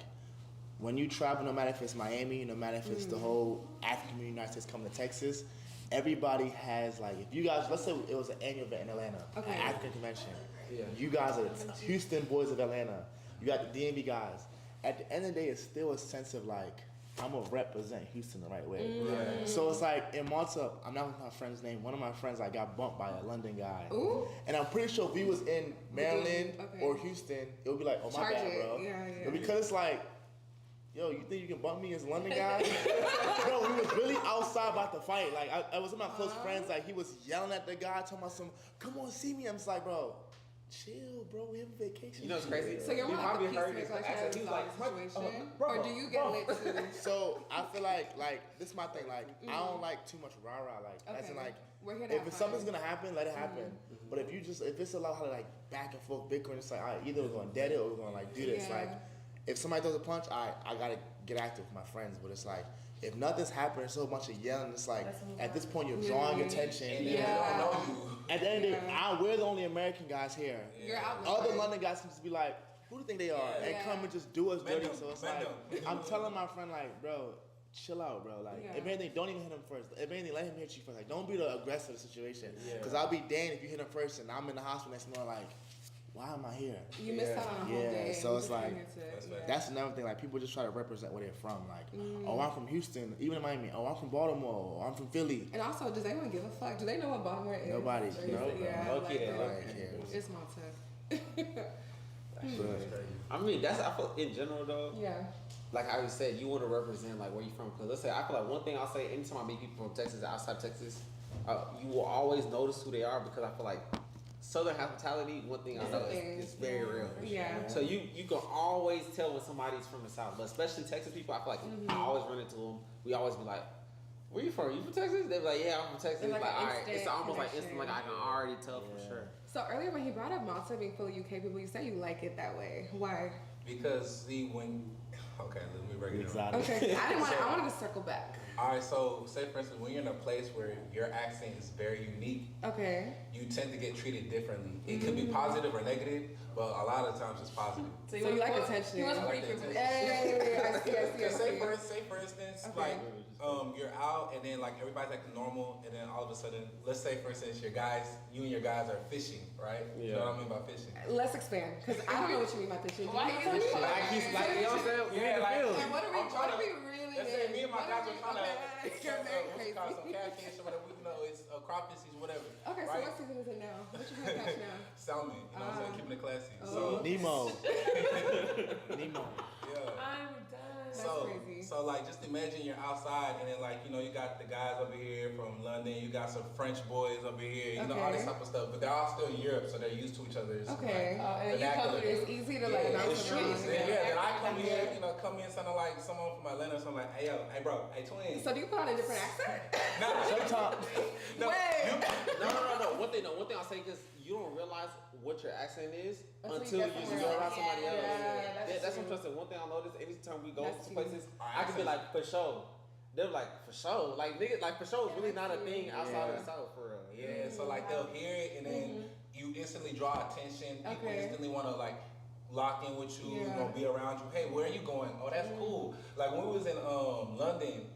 when you travel, no matter if it's Miami, no matter if it's the whole African community United States coming to Texas, everybody has like, if you guys, let's say it was an annual event in Atlanta, an African convention. Yeah. You guys are the Houston boys of Atlanta. You got the DMV guys. At the end of the day, it's still a sense of like, I'm gonna represent Houston the right way. Yeah. So it's like in Malta, I'm not with my friend's name. One of my friends like got bumped by a London guy. Ooh. And I'm pretty sure if we was in Maryland or Houston, it would be like, oh my bad, bro. Yeah. But because it's like, yo, you think you can bump me as a London guy? Bro, we was really outside about to fight. Like I was with my close friends. Like he was yelling at the guy, talking about some, come on, see me. I'm just like, bro. Chill, bro. We have a vacation. You know what's crazy? So you're more like the peacemaker, like he was like, situation, or do you get lit too? So I feel like this is my thing. Like I don't like too much rah rah. Like as in like if something's gonna happen, let it happen. But if it's a lot of like back and forth bickering, it's like all right, either we're gonna dead it or we're gonna like do this. Like if somebody throws a punch, I gotta get active with my friends. But it's like if nothing's happening, it's a whole bunch of yelling. It's like at this point you're drawing attention. And they don't know you. At the end of the day, we're the only American guys here. Other London guys can just be like, who do you think they are? And come and just do us dirty. So it's like, I'm telling my friend like, bro, chill out, bro. Like, if anything, don't even hit him first. If anything, let him hit you first. Like, don't be the aggressor of the situation. Because I'll be damned if you hit him first and I'm in the hospital next morning like, why am I here? You missed out on a whole day. So it's like, that's another thing. Like, people just try to represent where they're from. Like, oh, I'm from Houston, even in Miami. Oh, I'm from Baltimore. Oh, I'm from Philly. And also, does anyone give a fuck? Do they know what Baltimore is? Nobody. Nobody cares. It's Malta. I mean, I feel in general though. Yeah. Like I always said, you want to represent like where you from. Because let's say, I feel like one thing I'll say, anytime I meet people from Texas, outside Texas, you will always notice who they are because I feel like Southern hospitality, one thing I know is very real. Yeah. So you can always tell when somebody's from the South, but especially Texas people, I feel like I always run into them. We always be like, where you from? You from Texas? They be like, yeah, I'm from Texas. It's like all right. It's almost like instant, like I can already tell for sure. So earlier when he brought up Malta being full of UK people, you said you like it that way. Why? Because see, let me break it down. Okay, I wanted to circle back. All right, so say for instance, when you're in a place where your accent is very unique, you tend to get treated differently. It could be positive or negative, but a lot of times it's positive. So you like attention. You like attention. I see. Say for instance, like you're out and then like everybody's acting normal, and then all of a sudden, let's say for instance, you and your guys are fishing, right? Yeah. You know what I mean by fishing? Let's expand, because I don't know what you mean by fishing. Like you know what I'm saying? Yeah, like what are we really? Let's say me and my guys are trying to some catfish or whatever. We know it's crawfish, whatever. Okay, so what season is it now? What you gonna catch now? Salmon. You know what I'm saying? Keeping it classy. So Nemo. Yeah. I'm done. That's crazy. So like, just imagine you're outside, and then like, you know, you got the guys over here from London, you got some French boys over here, you know, all this type of stuff. But they're all still in Europe, so they're used to each other's Okay. like, And you come, it's easy to like bounce around. Yeah, and I come here, you know, sounding like someone from Atlanta, so I'm like, hey yo, hey bro, hey twin. So do you put on a different accent? No, No. One thing I'll say is you don't realize what your accent is until you go around somebody else. That's interesting. One thing I noticed, anytime we go to places, I can be like, for sure. They're like, for sure. Like, nigga, like, for sure is really not a thing outside of the South, for real. Yeah, so like, they'll hear it, and then you instantly draw attention. People instantly want to like lock in with you, you know, be around you. Hey, where are you going? Oh, that's cool. Like when we was in London,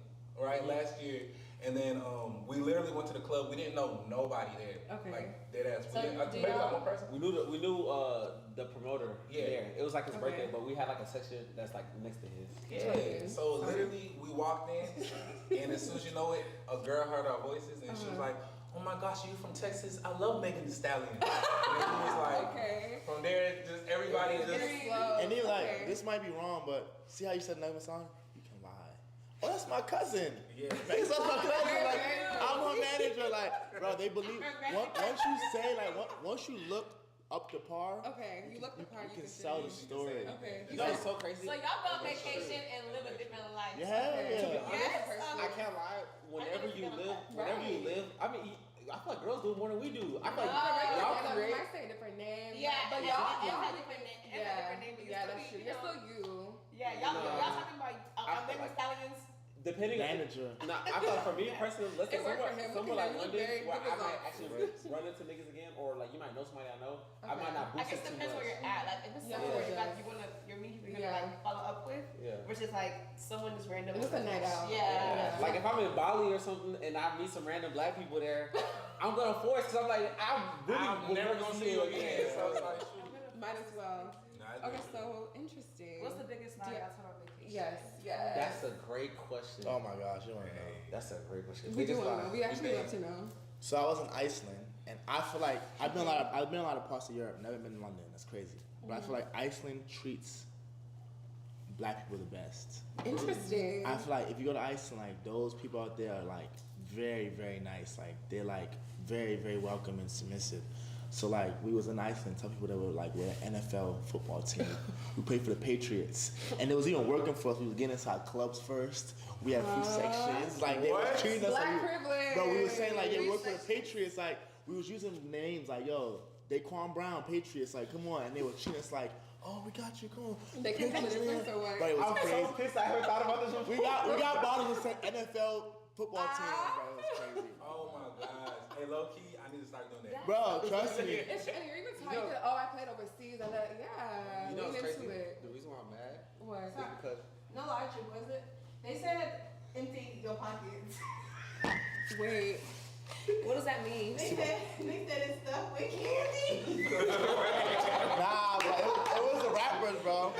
right, last year, and then we literally went to the club. We didn't know nobody there. Okay. Like dead ass. So maybe like one person. We knew the promoter there. It was like his birthday, but we had like a section that's like next to his. Yeah. So literally, we walked in, and as soon as you know it, a girl heard our voices, and she was like, "Oh my gosh, you from Texas? I love Megan Thee Stallion." And it was like, from there, just everybody just. And then like, this might be wrong, but see how you said name of song? You can lie. Oh, that's my cousin. Yeah. That's my cousin. Like, I'm her manager. Like, bro, they believe. Once you say, like, once you look up to par. Okay, you look the par. You can sell the story. Okay. You know what's so crazy? So y'all go on vacation and live a different life. Yes. I can't lie. Whenever you live, I mean, I feel like girls do it more than we do. I feel like y'all create. You might say a different name. Yeah, but y'all have different names. Yeah, that's true. You're still you. Yeah, y'all talking about Megan Thee Stallions. Depending manager. Nah, I thought for me personally, let's say somewhere like London, where I might actually run into niggas again, or like you might know somebody I know. I might not boost it too much. I guess it depends where you're at. Like if it's somewhere where you're meeting people you're gonna like follow up with, versus like someone just random. It's a night out. Yeah. Like if I'm in Bali or something and I meet some random black people there, I'm gonna force because I'm like I'm never gonna see you again. So it's like, might as well. Okay, so interesting. What's the biggest lie y'all told on vacation? Yes. That's a great question. Oh my gosh, you want to know? That's a great question. We do want to know. We actually love to know. So I was in Iceland, and I feel like I've been a lot of parts of Europe. Never been in London. That's crazy. But I feel like Iceland treats black people the best. Interesting. I feel like if you go to Iceland, like those people out there are like very, very nice. Like they're like very, very welcome and submissive. So like we was in Iceland, some people that were like we're an NFL football team. We played for the Patriots, and it was even working for us. We was getting inside clubs first. We had free sections. Like they was treating us Black like privilege. Bro, we was saying like we work for the Patriots. Like we was using names like yo, Daquan Brown, Patriots. Like come on, and they were treating us like. Oh, we got you. Come on. They can tell the difference or what? But it was crazy. I'm so pissed. I heard thought about this. We got bottles of NFL football team, bro. It was crazy. Oh my gosh. Hey, low key, I need to start doing that. Bro, trust me. And you're even talking, I played overseas. And You know what's crazy? It. The reason why I'm mad What? is because No logic, was it? They said empty your pockets. Wait. What does that mean? They said it's stuff with candy. Nah, bro. It was the rappers, bro.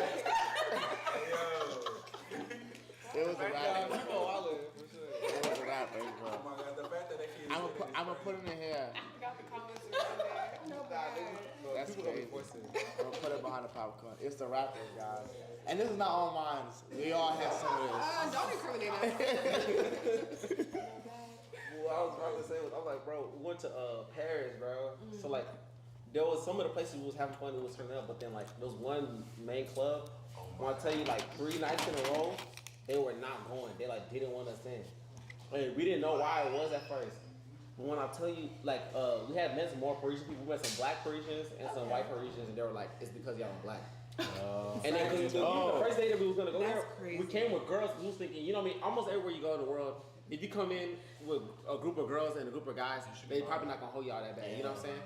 It was the rappers. It was the rappers, bro. Oh my god, the fact that they can't. I'm gonna put it in here. I forgot the comments were in there. No bad. That's crazy. I'm gonna put it behind the popcorn. It's the rappers, guys. And this is not all mine. We all have some of Don't incriminate us. what I was about to say was, I'm like, bro, we went to Paris, bro. So like, there was some of the places we was having fun, it was turning up, but then like, there was one main club. When I tell you, like 3 nights in a row, they were not going. They like didn't want us in. And we didn't know why it was at first. But when I tell you, like, we had met some more Parisian people. We met some black Parisians and some white Parisians, and they were like, it's because y'all are black. And then the first day that we was gonna go there, we came with girls. We was thinking, you know what I mean? Almost everywhere you go in the world, if you come in with a group of girls and a group of guys, they probably not gonna hold y'all that bad. You know what I'm saying?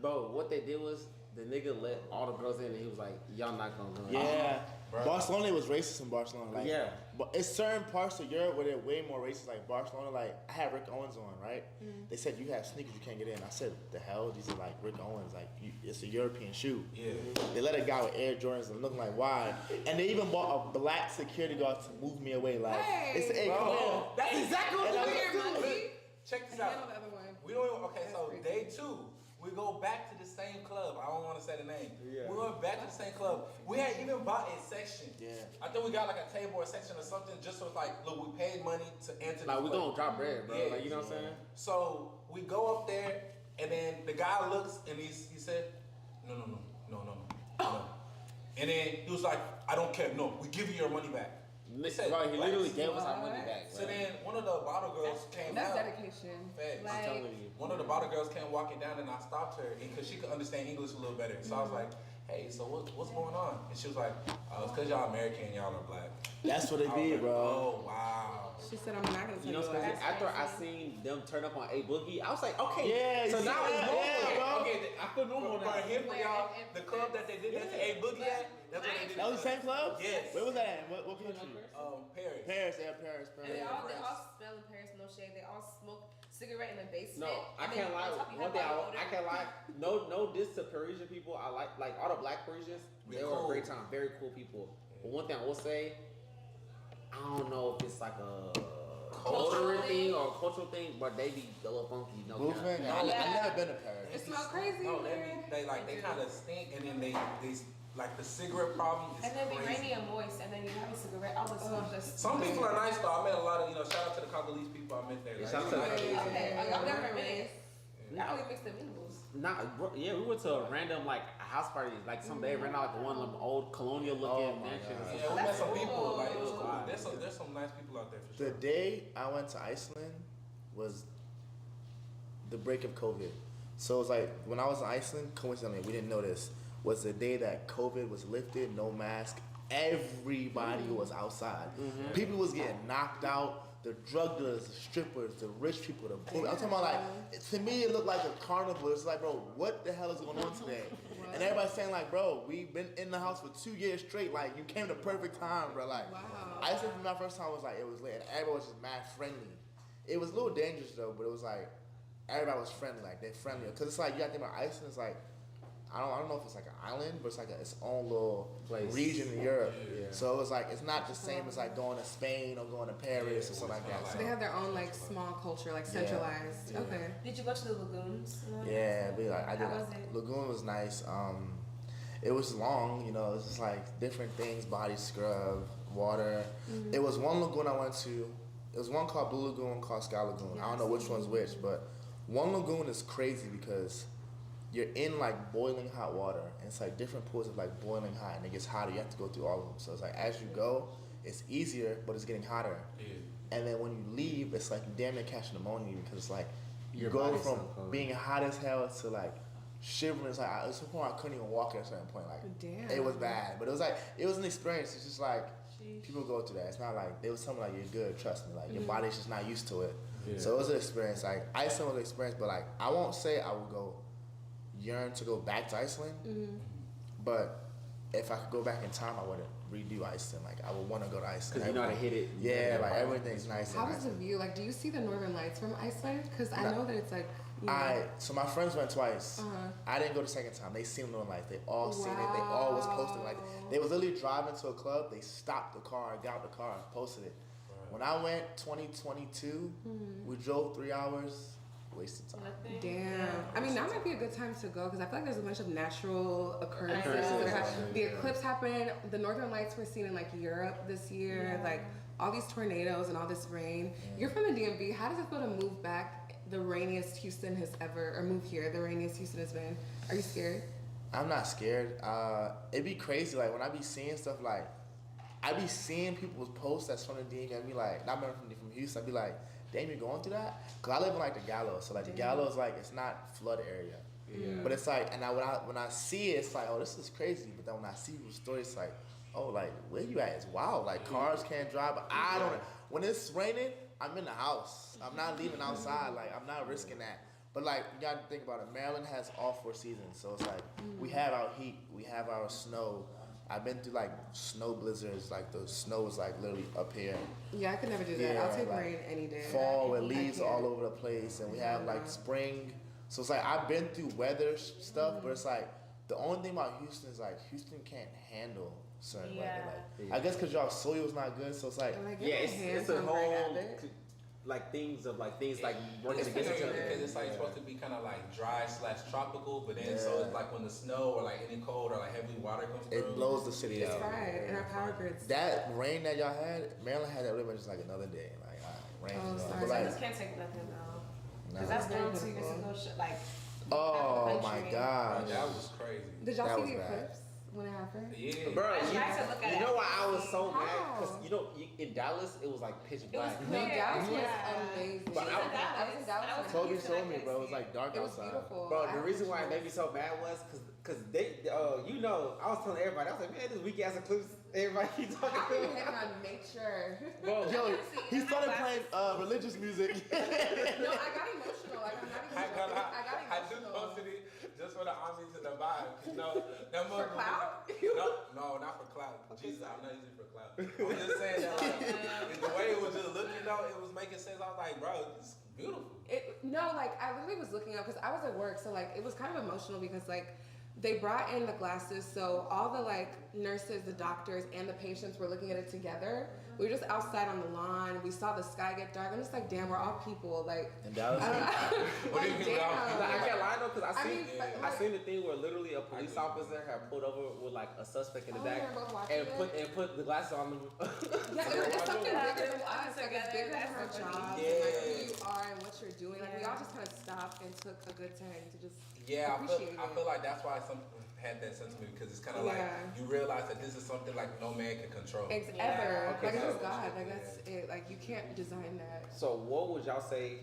Bro, what they did was the nigga let all the girls in, and he was like, y'all not gonna go. Yeah. Barcelona was racist in Barcelona. Like, yeah. But it's certain parts of Europe where they're way more racist. Like Barcelona, like I had Rick Owens on, right? They said you have sneakers, you can't get in. I said, the hell? These are like Rick Owens, like it's a European shoe. Yeah. They let a guy with Air Jordans and looking like why? And they even bought a black security guard to move me away. Like, hey, come on. That's exactly what Check this out. We don't even, okay, so day 2. We go back to the same club. I don't want to say the name. Yeah. We went back to the same club. We had even bought a section. Yeah. I think we got like a table or a section or something just so it's like, look, we paid money to enter. Like we gonna drop bread, bro. Yeah. Like you know what I'm saying? So we go up there and then the guy looks and he said, no. And then he was like, I don't care. No, we give you your money back. He literally gave us our money back. So then one of the bottle girls came That's out. dedication. I'm telling you. One of the bottle girls came walking down and I stopped her because she could understand English a little better. So I was like, hey, so what's going on? And she was like, it's because y'all American and y'all are black. That's what it did, bro. Oh, wow. She said, I'm not going to tell you know what's crazy? After I seen them turn up on A Boogie, I was like, okay. Yeah, so now it's normal. Yeah, bro. Okay, I feel normal now. For y'all, the club that they did that to A Boogie at, that's what they did. That was the same club? Yes. Where was that at? What country? Paris. Paris, yeah, Paris. And they all smell in Paris, no shade. They all smoke cigarette in the basement. No, I can't lie. One thing I can't lie. No diss to Parisian people. I like all the black Parisians. They were a great time. Very cool people. But one thing I will say, I don't know if it's like a cultural thing or a cultural thing, but they be a little funky. You know, Movement? I've never been to Paris. It smells crazy. No, they kind of stink, and then they like the cigarette problem is and then be crazy. rainy and moist, and then you have a cigarette. All the smell just. Some people are nice though. I met a lot of shout out to the Congolese people I met there. Like, shout out to the Okay, I've never been. Now we mix the mingles. Yeah, we went to a random like house party. Like they ran out like one of them old colonial looking mansions. Yeah, we met some people. Like it was cool. There's some nice people out there for sure. The day I went to Iceland was the break of COVID. So it was like when I was in Iceland, coincidentally, we didn't know this, was the day that COVID was lifted, no mask. Everybody was outside. People was getting knocked out. The drug dealers, the strippers, the rich people, the poor. I'm talking about like, to me it looked like a carnival. It's like, bro, what the hell is going on today? And everybody's saying like, bro, we've been in the house for 2 years straight. Like, you came to perfect time, bro. Like, I said for my first time was like, it was lit. And everybody was just mad friendly. It was a little dangerous though, but it was like, everybody was friendly. Like, they're friendly. Cause it's like, you got to think about Iceland, it's like, I don't know if it's like an island, but it's like its own little region in Europe. Yeah. So it was like, it's not the same as like going to Spain or going to Paris or something like that. So they have their own like small culture, like centralized. Okay. Did you go to the lagoons? Yeah, but like I did. How was it? Lagoon was nice. It was long, you know. It was just like different things: body scrub, water. It was one lagoon I went to. It was one called Blue Lagoon, one called Sky Lagoon. I don't know which one's which, but one lagoon is crazy because you're in like boiling hot water, and it's like different pools of like boiling hot, and it gets hotter. You have to go through all of them. So it's like as you go, it's easier, but it's getting hotter. Yeah. And then when you leave, it's like you damn near catch pneumonia because it's like you go from being hot as hell to like shivering. It's like at some point I couldn't even walk at a certain point. Like it was bad, but it was like it was an experience. It's just like people go through that. It's not like they was telling me like you're good. Trust me, like your body's just not used to it. Yeah. So it was an experience. Like Iceland was an experience, but like I won't say I would yearn to go back to Iceland, but if I could go back in time, I wouldn't redo Iceland. Like I would want to go to Iceland because you know how to hit it. Yeah, like everything's nice. How was the view? Like, do you see the northern lights from Iceland? Because I know that it's like. So my friends went twice. I didn't go the second time. They seen the northern lights. They all seen it. They all was posting. Like they was literally driving to a club. They stopped the car, got out the car, and posted it. When I went 2022, we drove 3 hours. Wasted time. Damn. I mean, that might be a good time to go because I feel like there's a bunch of natural occurrences. The eclipse happened. The northern lights were seen in like Europe this year. Like all these tornadoes and all this rain. You're from the DMV. How does it feel to move back? The rainiest Houston has ever, or move here. The rainiest Houston has been. Are you scared? I'm not scared. It'd be crazy. Like when I be seeing stuff like, I be seeing people's posts that's from the DMV. I be like, not from Houston. I be like, damn, you're going through that? Cause I live in like the Gallows, so like the Gallows, like it's not flooded area, but it's like, and when I see it, it's like, oh, this is crazy. But then when I see people's stories, it's like, oh, like where you at is wild. Like cars can't drive. But I don't. When it's raining, I'm in the house. I'm not leaving outside. Like I'm not risking that. But like you got to think about it. Maryland has all 4 seasons, so it's like we have our heat, we have our snow. I've been through like snow blizzards, like the snow is like literally up here. Yeah, I could never do that. I'll take rain any day. Fall with leaves all over the place, and we have like spring. So it's like I've been through weather stuff, but it's like the only thing about Houston is like Houston can't handle certain weather. Like I guess because y'all soil's not good, so it's like it's a whole. things like working It's against each other. because it's like supposed to be kind of like dry / tropical, but then so it's like when the snow or like any cold or like heavy water comes through, It blows the city out. It's right, and our power grids. That rain that y'all had, Maryland had that really much just like another day. Like, rain. Oh, sorry. But I like, just can't take nothing though. no. Cause that's going 2 years ago. Like, Oh my god. that was crazy. Did y'all That see was the bad. eclipse when it happened? Yeah, Bro, I tried to look at you it. know why I was so How? mad? Because in Dallas it was like pitch black. was No, Yeah, Dallas was yeah. amazing. But I was in Dallas. Told Toby showed me, bro. It was like dark It was outside. beautiful. Bro, I the reason why it appreciate made me so mad was because they, you know, I was telling everybody, I was like, man, this weak ass eclipse, everybody keep talking I've been to. hitting on nature. Bro, yo, he started playing religious music. No, I got emotional. Like, I'm not even I joking. got I got I just emotional. posted it just for the ambiance and the vibe. You know, that For clout? No, not for clout. Jesus, I'm not using it for clout. I'm just saying that like, the way it was just looking though, it was making sense. I was like, bro, it's beautiful. I literally was looking up because I was at work, so like it was kind of emotional because like they brought in the glasses, so all the like nurses, the doctors, and the patients were looking at it together. We were just outside on the lawn. We saw the sky get dark. I'm just like, damn, we're all people. Like, And Dallas. What do you mean? I can't lie though, because I I seen the thing where literally a police officer had pulled over with like a suspect in the back we were both watching and put the glasses on them. Yeah, it's something bigger than us. Like, it's bigger than our jobs and like who you are and what you're doing. Like, we all just kind of stopped and took a good time to just appreciate I feel like that's why some people had that sentiment because it's kind of like you realize that this is something like no man can control. Ever. Okay, Like, so- it's God. Like, that's it. Like, you can't design that. So what would y'all say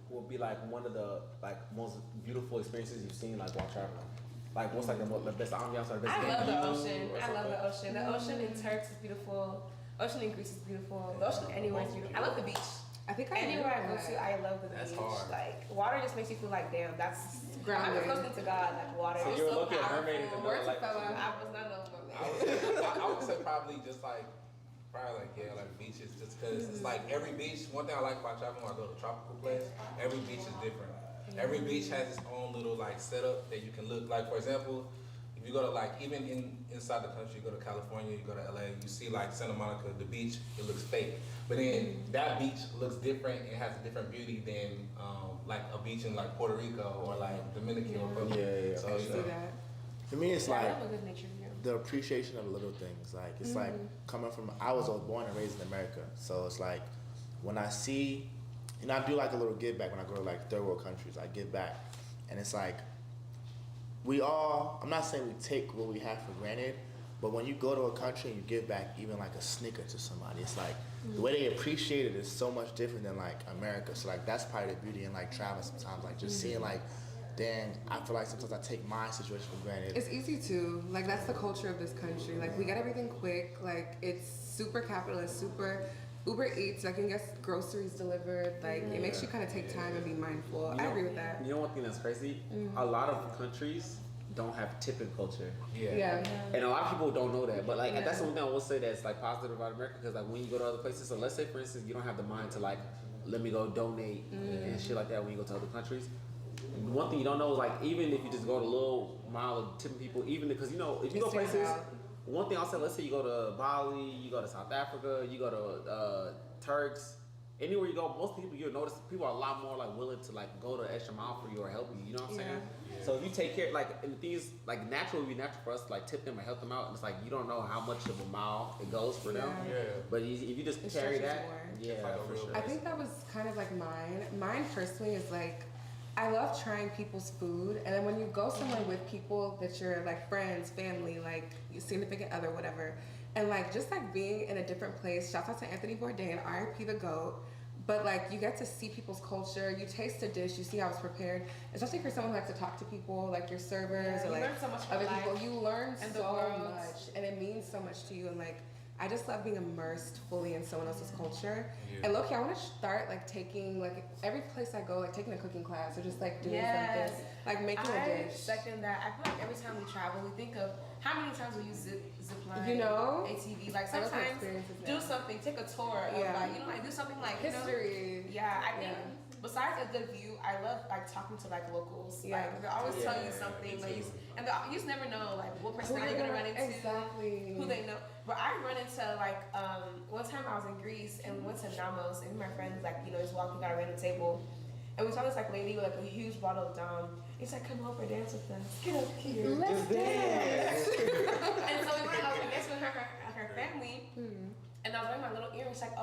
would be like one of the like most beautiful experiences you've seen like while traveling? Like what's like the best ambiance or the best I love the view ocean. or I love the something? ocean. The ocean in Turks is beautiful. Ocean in Greece is beautiful. The ocean anywhere is beautiful. I love the beach. I think Anywhere I go to, I love the That's beach. hard. Like water just makes you feel like damn. That's Grounded. I'm close to God. Like water. So is you're so looking at powerful. mermaid in the middle Words like fell out. I was not no mermaid. I would say probably just like like beaches, just because it's like every beach. One thing I like about traveling when I go to a tropical place, every beach is different. Every beach has its own little like setup that you can look. Like for example, if you go to like even inside the country, you go to California, you go to LA, you see like Santa Monica, the beach, it looks fake. But then that beach looks different. It has a different beauty than like a beach in like Puerto Rico or like Dominican Republic. Yeah. So See that? For me, it's I like love a good nature view. the appreciation of the little things. Like it's like coming from. I was born and raised in America, so it's like when I see, and I do like a little give back when I go to like third world countries. I give back, and it's like we all. I'm not saying we take what we have for granted, but when you go to a country and you give back even like a snicker to somebody, it's like the way they appreciate it is so much different than like America. So like that's part of the beauty in like traveling sometimes. Like just seeing like. Then I feel like sometimes I take my situation for granted. It's easy to. Like, that's the culture of this country. Like, we get everything quick. Like, it's super capitalist, super Uber Eats. I can get groceries delivered. Like, it makes you kind of take time and be mindful. I agree with that. You know one thing that's crazy? A lot of countries don't have tipping culture. Yeah. And a lot of people don't know that. But like that's the one thing I will say that's like positive about America because like when you go to other places, so let's say for instance you don't have the mind to like let me go donate and shit like that when you go to other countries. One thing you don't know is like even if you just go to a little mile of tipping people, even because you know if you go places, one thing I'll say, let's say you go to Bali, you go to South Africa, you go to Turks, anywhere you go, most people you'll notice people are a lot more like willing to like go the extra mile for you or help you. You know what I'm saying? Yeah. So if you take care, like and the thing is like naturally, it would be natural for us to like tip them and help them out. And it's like you don't know how much of a mile it goes for them. Yeah. But if you just It carry stretches that, more. yeah, for sure. I think that was kind of like mine. Mine personally is like, I love trying people's food, and then when you go somewhere with people that you're like friends, family, like your significant other, whatever, and like just like being in a different place. Shout out to Anthony Bourdain, R.I.P. the GOAT. But like you get to see people's culture, you taste a dish, you see how it's prepared. Especially for someone who likes to talk to people, like your servers or like learn so much other about people. life You learn and the so world. much, and it means so much to you. And like I just love being immersed fully in someone else's culture. Yeah. And look, I want to start like taking like every place I go, like taking a cooking class or just like doing something, like making a dish. Second that. I feel like every time we travel, we think of how many times we use zip line, You know? ATV. Like I love sometimes experiences do now. something, take a tour of Yeah. like you know, like do something like History. You know, yeah, I think besides a good view, I love like talking to like locals. Like they always tell you something. Like you just never know like what personality you're gonna run into. Exactly. Who they know. But I run into like one time I was in Greece and we went to Namos and my friends like just walking at a random table. And we saw this like lady with like a huge bottle of Dom. He's like, come over, dance with us. Get up here. Let's dance. And so we went out and danced with her family. And I was wearing my little earrings. She's like,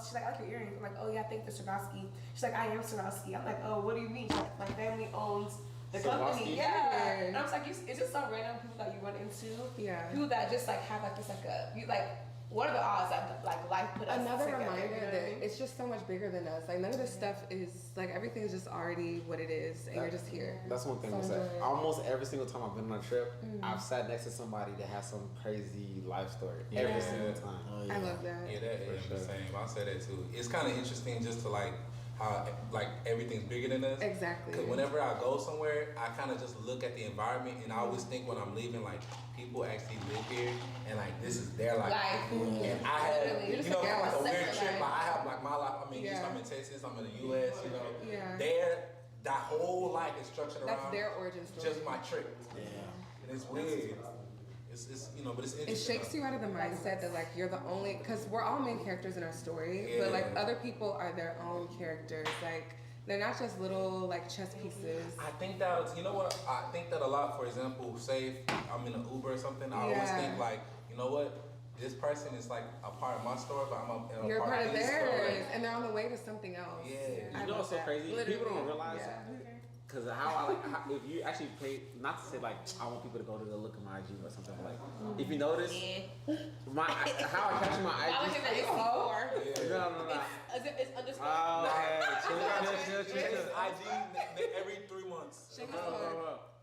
she's like, I like your earrings. I'm like, oh yeah, thank you, Swarovski. She's like, I am Swarovski. I'm like, oh, what do you mean? She's like, my family owns the company. Yeah. And I was like, it's just so random people that you run into. Yeah. People that just like have like this what are the odds that like life put us Another together, reminder you know that it's just so much bigger than us. Like none of this stuff is like everything's just already what it is, and you're just here. That's one thing So I say. enjoy it. Almost every single time I've been on a trip, I've sat next to somebody that has some crazy life story. Every single time. I love that. Yeah, that is the same. I say that too. It's kind of interesting just to like how like everything's bigger than us. Exactly. Because whenever I go somewhere, I kind of just look at the environment, and I always think when I'm leaving, like people actually live here, and like this is their life. And I have, it's kind of like a weird trip. Like I have like my life. I mean, I'm in Texas, I'm in the U.S. That whole life is structured around. That's their origin story. Just my trip. Yeah. And it's weird. It's but it's interesting. It shakes you out of the mindset that like you're the only, because we're all main characters in our story, but like other people are their own characters. Like they're not just little like chess pieces. I think that I think that a lot. For example, say if I'm in an Uber or something, I always think like, you know what? This person is like a part of my story, but I'm You're a part of his theirs, story. and they're on the way to something else. Yeah. You know what's so crazy? Literally. People don't realize because if you actually pay, not to say like I want people to go to the look at my IG or something, but like if you notice, how I capture my IG. I was in the No. It's underscore. Chill. IG every 3 months.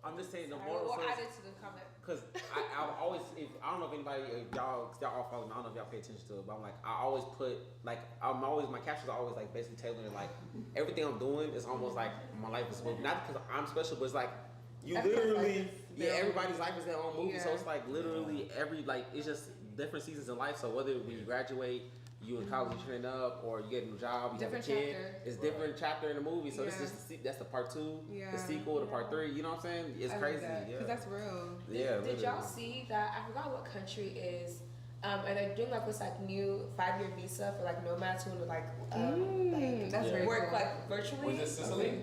I'm just saying the We'll moral add it to the comment. because I've always, I don't know if anybody, y'all all follow me, I don't know if y'all pay attention to it, but I'm like, I always put, like, my captions are always like basically tailored, like, everything I'm doing is almost like my life is moving. Not because I'm special, but it's like, you literally, everybody's life is their own movie, so it's like literally it's just different seasons in life, so whether when you graduate, you in college, you train up, or you get a new job, you have a kid. It's different chapter in the movie. So this is that's the part 2, the sequel to part 3. You know what I'm saying? It's crazy. Because that's real. Yeah. Did y'all see that? I forgot what country is. And they're doing like this like new 5-year visa for like nomads who would like that's very work cool. like virtually. Was it Sicily?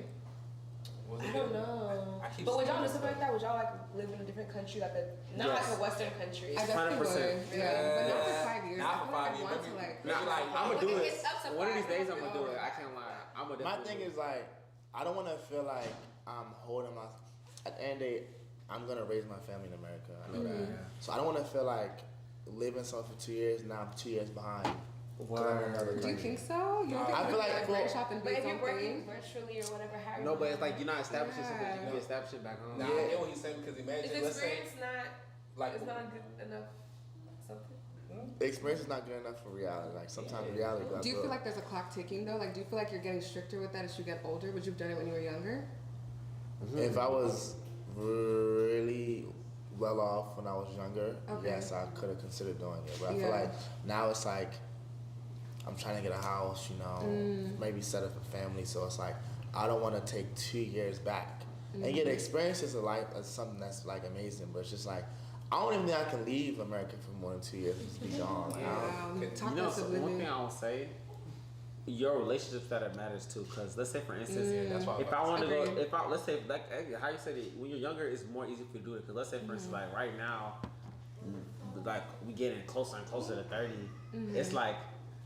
I don't know. But would y'all do something like that? Would y'all like live in a different country, like not like a Western country? I definitely would. Yeah, but not for 5 years. Not for 5 years. I want to like. I'm gonna do it. One of these days, I'm gonna do it. I can't lie. I'm gonna. My thing is like, I don't want to feel like I'm holding my. At the end of the day, I'm gonna raise my family in America. I know that. So I don't want to feel like living somewhere for 2 years. Now I'm 2 years behind. Do you think so? You don't think I feel like branch off and do But if you're something? working virtually or whatever, how No, but it's like you're not establishing something. You can establish it back home. Nah, I get what he's saying because imagine, is let's say, experience not like, it's not good enough something? The experience is not good enough for reality. Like sometimes reality. Do you feel like there's a clock ticking though? Like, do you feel like you're getting stricter with that as you get older? Would you have done it when you were younger? If I was really well off when I was younger, yes, I could have considered doing it. But I feel like now it's like I'm trying to get a house, maybe set up a family. So it's like I don't want to take 2 years back and get experiences of life as something that's like amazing. But it's just like I don't even think I can leave America for more than 2 years and just be gone. Like, so one thing I will say, your relationships that matters too. Because let's say for instance, if I want to go, let's say like how you said it, when you're younger, it's more easy for you to do it. Because let's say for instance, like right now, like we getting closer and closer to 30, it's like.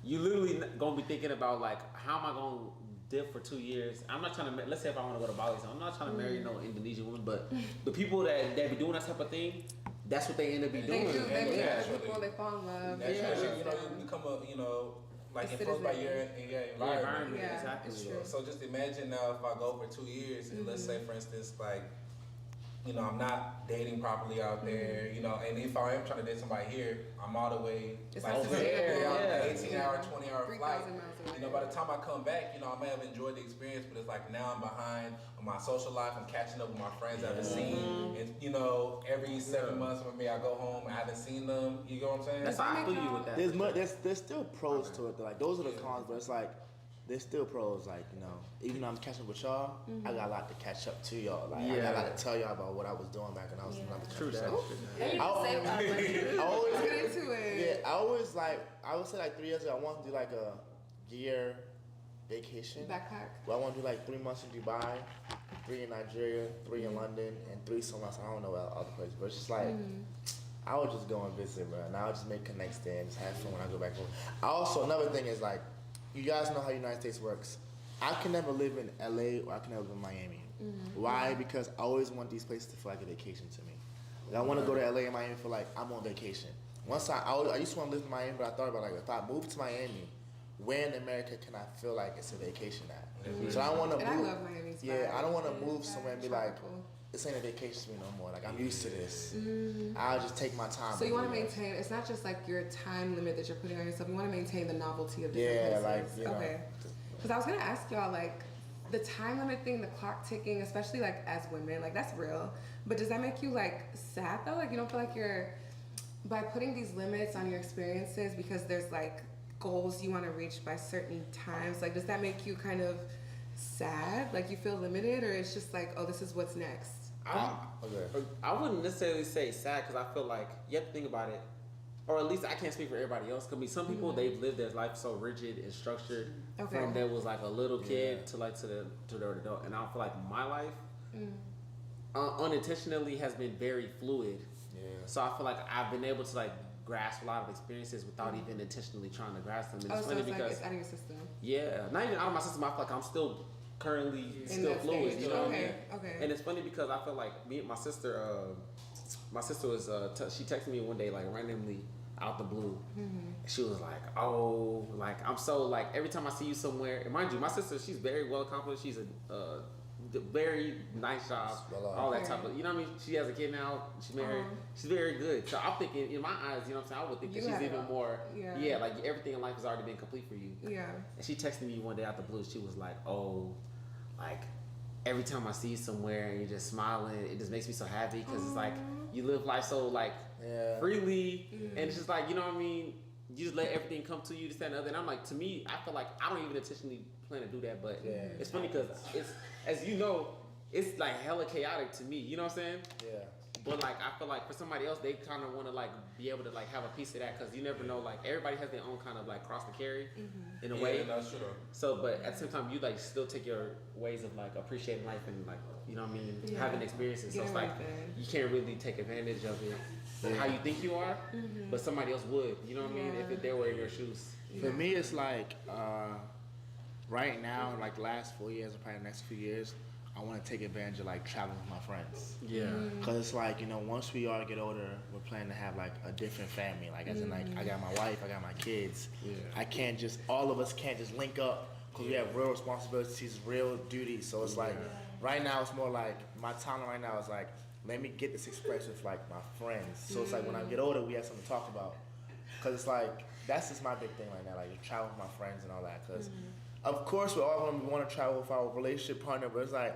You literally gonna be thinking about like, how am I gonna live for 2 years? I'm not trying to. Let's say if I want to go to Bali, so I'm not trying to marry no Indonesian woman, but the people that be doing that type of thing, that's what they end up be doing. They do. They meet other people. They fall in love. You become like influenced by your environment. Yeah, exactly. So just imagine now if I go for 2 years and let's say for instance like. I'm not dating properly out there, and if I am trying to date somebody here, I'm all the way, like, 18-hour, 20-hour flight. By the time I come back, I may have enjoyed the experience, but it's like now I'm behind on my social life. I'm catching up with my friends I haven't seen. And, every 7 months, maybe I go home, I haven't seen them. You know what I'm saying? That's how I feel you with that. There's still pros to it. Like, those are the cons, but it's like, there's still pros, like, you know, even though I'm catching up with y'all, I got a lot to catch up to y'all. Like, I got a lot to tell y'all about what I was doing back when I was in another country. I always get into it. Yeah, I always like, I would say like 3 years ago, I want to do like a year vacation. Backpack. Well, I want to do like 3 months in Dubai, 3 in Nigeria, 3 in London, and 3 somewhere else. I don't know other places, but it's just like, I would just go and visit, bro. And I would just make connects there and just have fun when I go back home. Also, another thing is like, you guys know how the United States works. I can never live in LA or I can never live in Miami. Why? Because I always want these places to feel like a vacation to me. Like, I want to go to LA and Miami for like I'm on vacation. Once I used to want to live in Miami, but I thought about like if I move to Miami, where in America can I feel like it's a vacation at? So I want to move. I love Miami. Yeah, I don't want to move somewhere and be like, this ain't a vacation to me no more. Like, I'm used to this. I'll just take my time. So you want to maintain, it's not just like your time limit that you're putting on yourself. You want to maintain the novelty of different places. Like, you know. Okay. Because I was going to ask y'all, like, the time limit thing, the clock ticking, especially like as women, like that's real. But does that make you like sad though? Like, you don't feel like you're, by putting these limits on your experiences because there's like goals you want to reach by certain times, like does that make you kind of sad? Like you feel limited, or it's just like, oh, this is what's next? I wouldn't necessarily say sad because I feel like you have to think about it, or at least I can't speak for everybody else. Cause I mean, some people they've lived their life so rigid and structured from there was like a little kid to like to their adult, and I feel like my life unintentionally has been very fluid. So I feel like I've been able to like grasp a lot of experiences without even intentionally trying to grasp them. And it's funny because like it's out of your system. Yeah, not even out of my system. I feel like I'm still currently still fluid. You know what I mean? Okay. And it's funny because I feel like me and my sister was she texted me one day like randomly out the blue. She was like, "Oh, like I'm so like every time I see you somewhere." And mind you, my sister, she's very well accomplished. She's a very nice job, all that type of, you know what I mean? She has a kid now, she's married, she's very good. So I'm thinking, in my eyes, you know what I'm saying, I would think that she's even more, like everything in life has already been complete for you. Yeah. And she texted me one day out the blue, she was like, oh, like every time I see you somewhere and you're just smiling, it just makes me so happy because it's like, you live life so like freely, and it's just like, you know what I mean? You just let everything come to you, this, that, and the other. And I'm like, to me, I feel like I don't even intentionally plan to do that, but it's funny because it's, as you know, it's like hella chaotic to me. You know what I'm saying? Yeah. But like, I feel like for somebody else, they kind of want to like be able to like have a piece of that because you never know. Like everybody has their own kind of like cross to carry in a way. That's true. So, but at the same time, you like still take your ways of like appreciating life and like, you know what I mean, having experiences. So it's like you can't really take advantage of it. How you think you are, but somebody else would, you know what I mean, if they were in your shoes. For me, it's like, right now, like the last 4 years, or probably the next few years, I want to take advantage of like traveling with my friends. Yeah. Cause it's like, you know, once we all get older, we're planning to have like a different family. Like as in like, I got my wife, I got my kids. Yeah. I can't just, all of us can't just link up because we have real responsibilities, real duties. So it's like, right now it's more like, my timeline right now is like, let me get this expressed with like my friends. So it's like when I get older, we have something to talk about. Cause it's like, that's just my big thing right now, like travel with my friends and all that. Cause of course we all want to travel with our relationship partner, but it's like,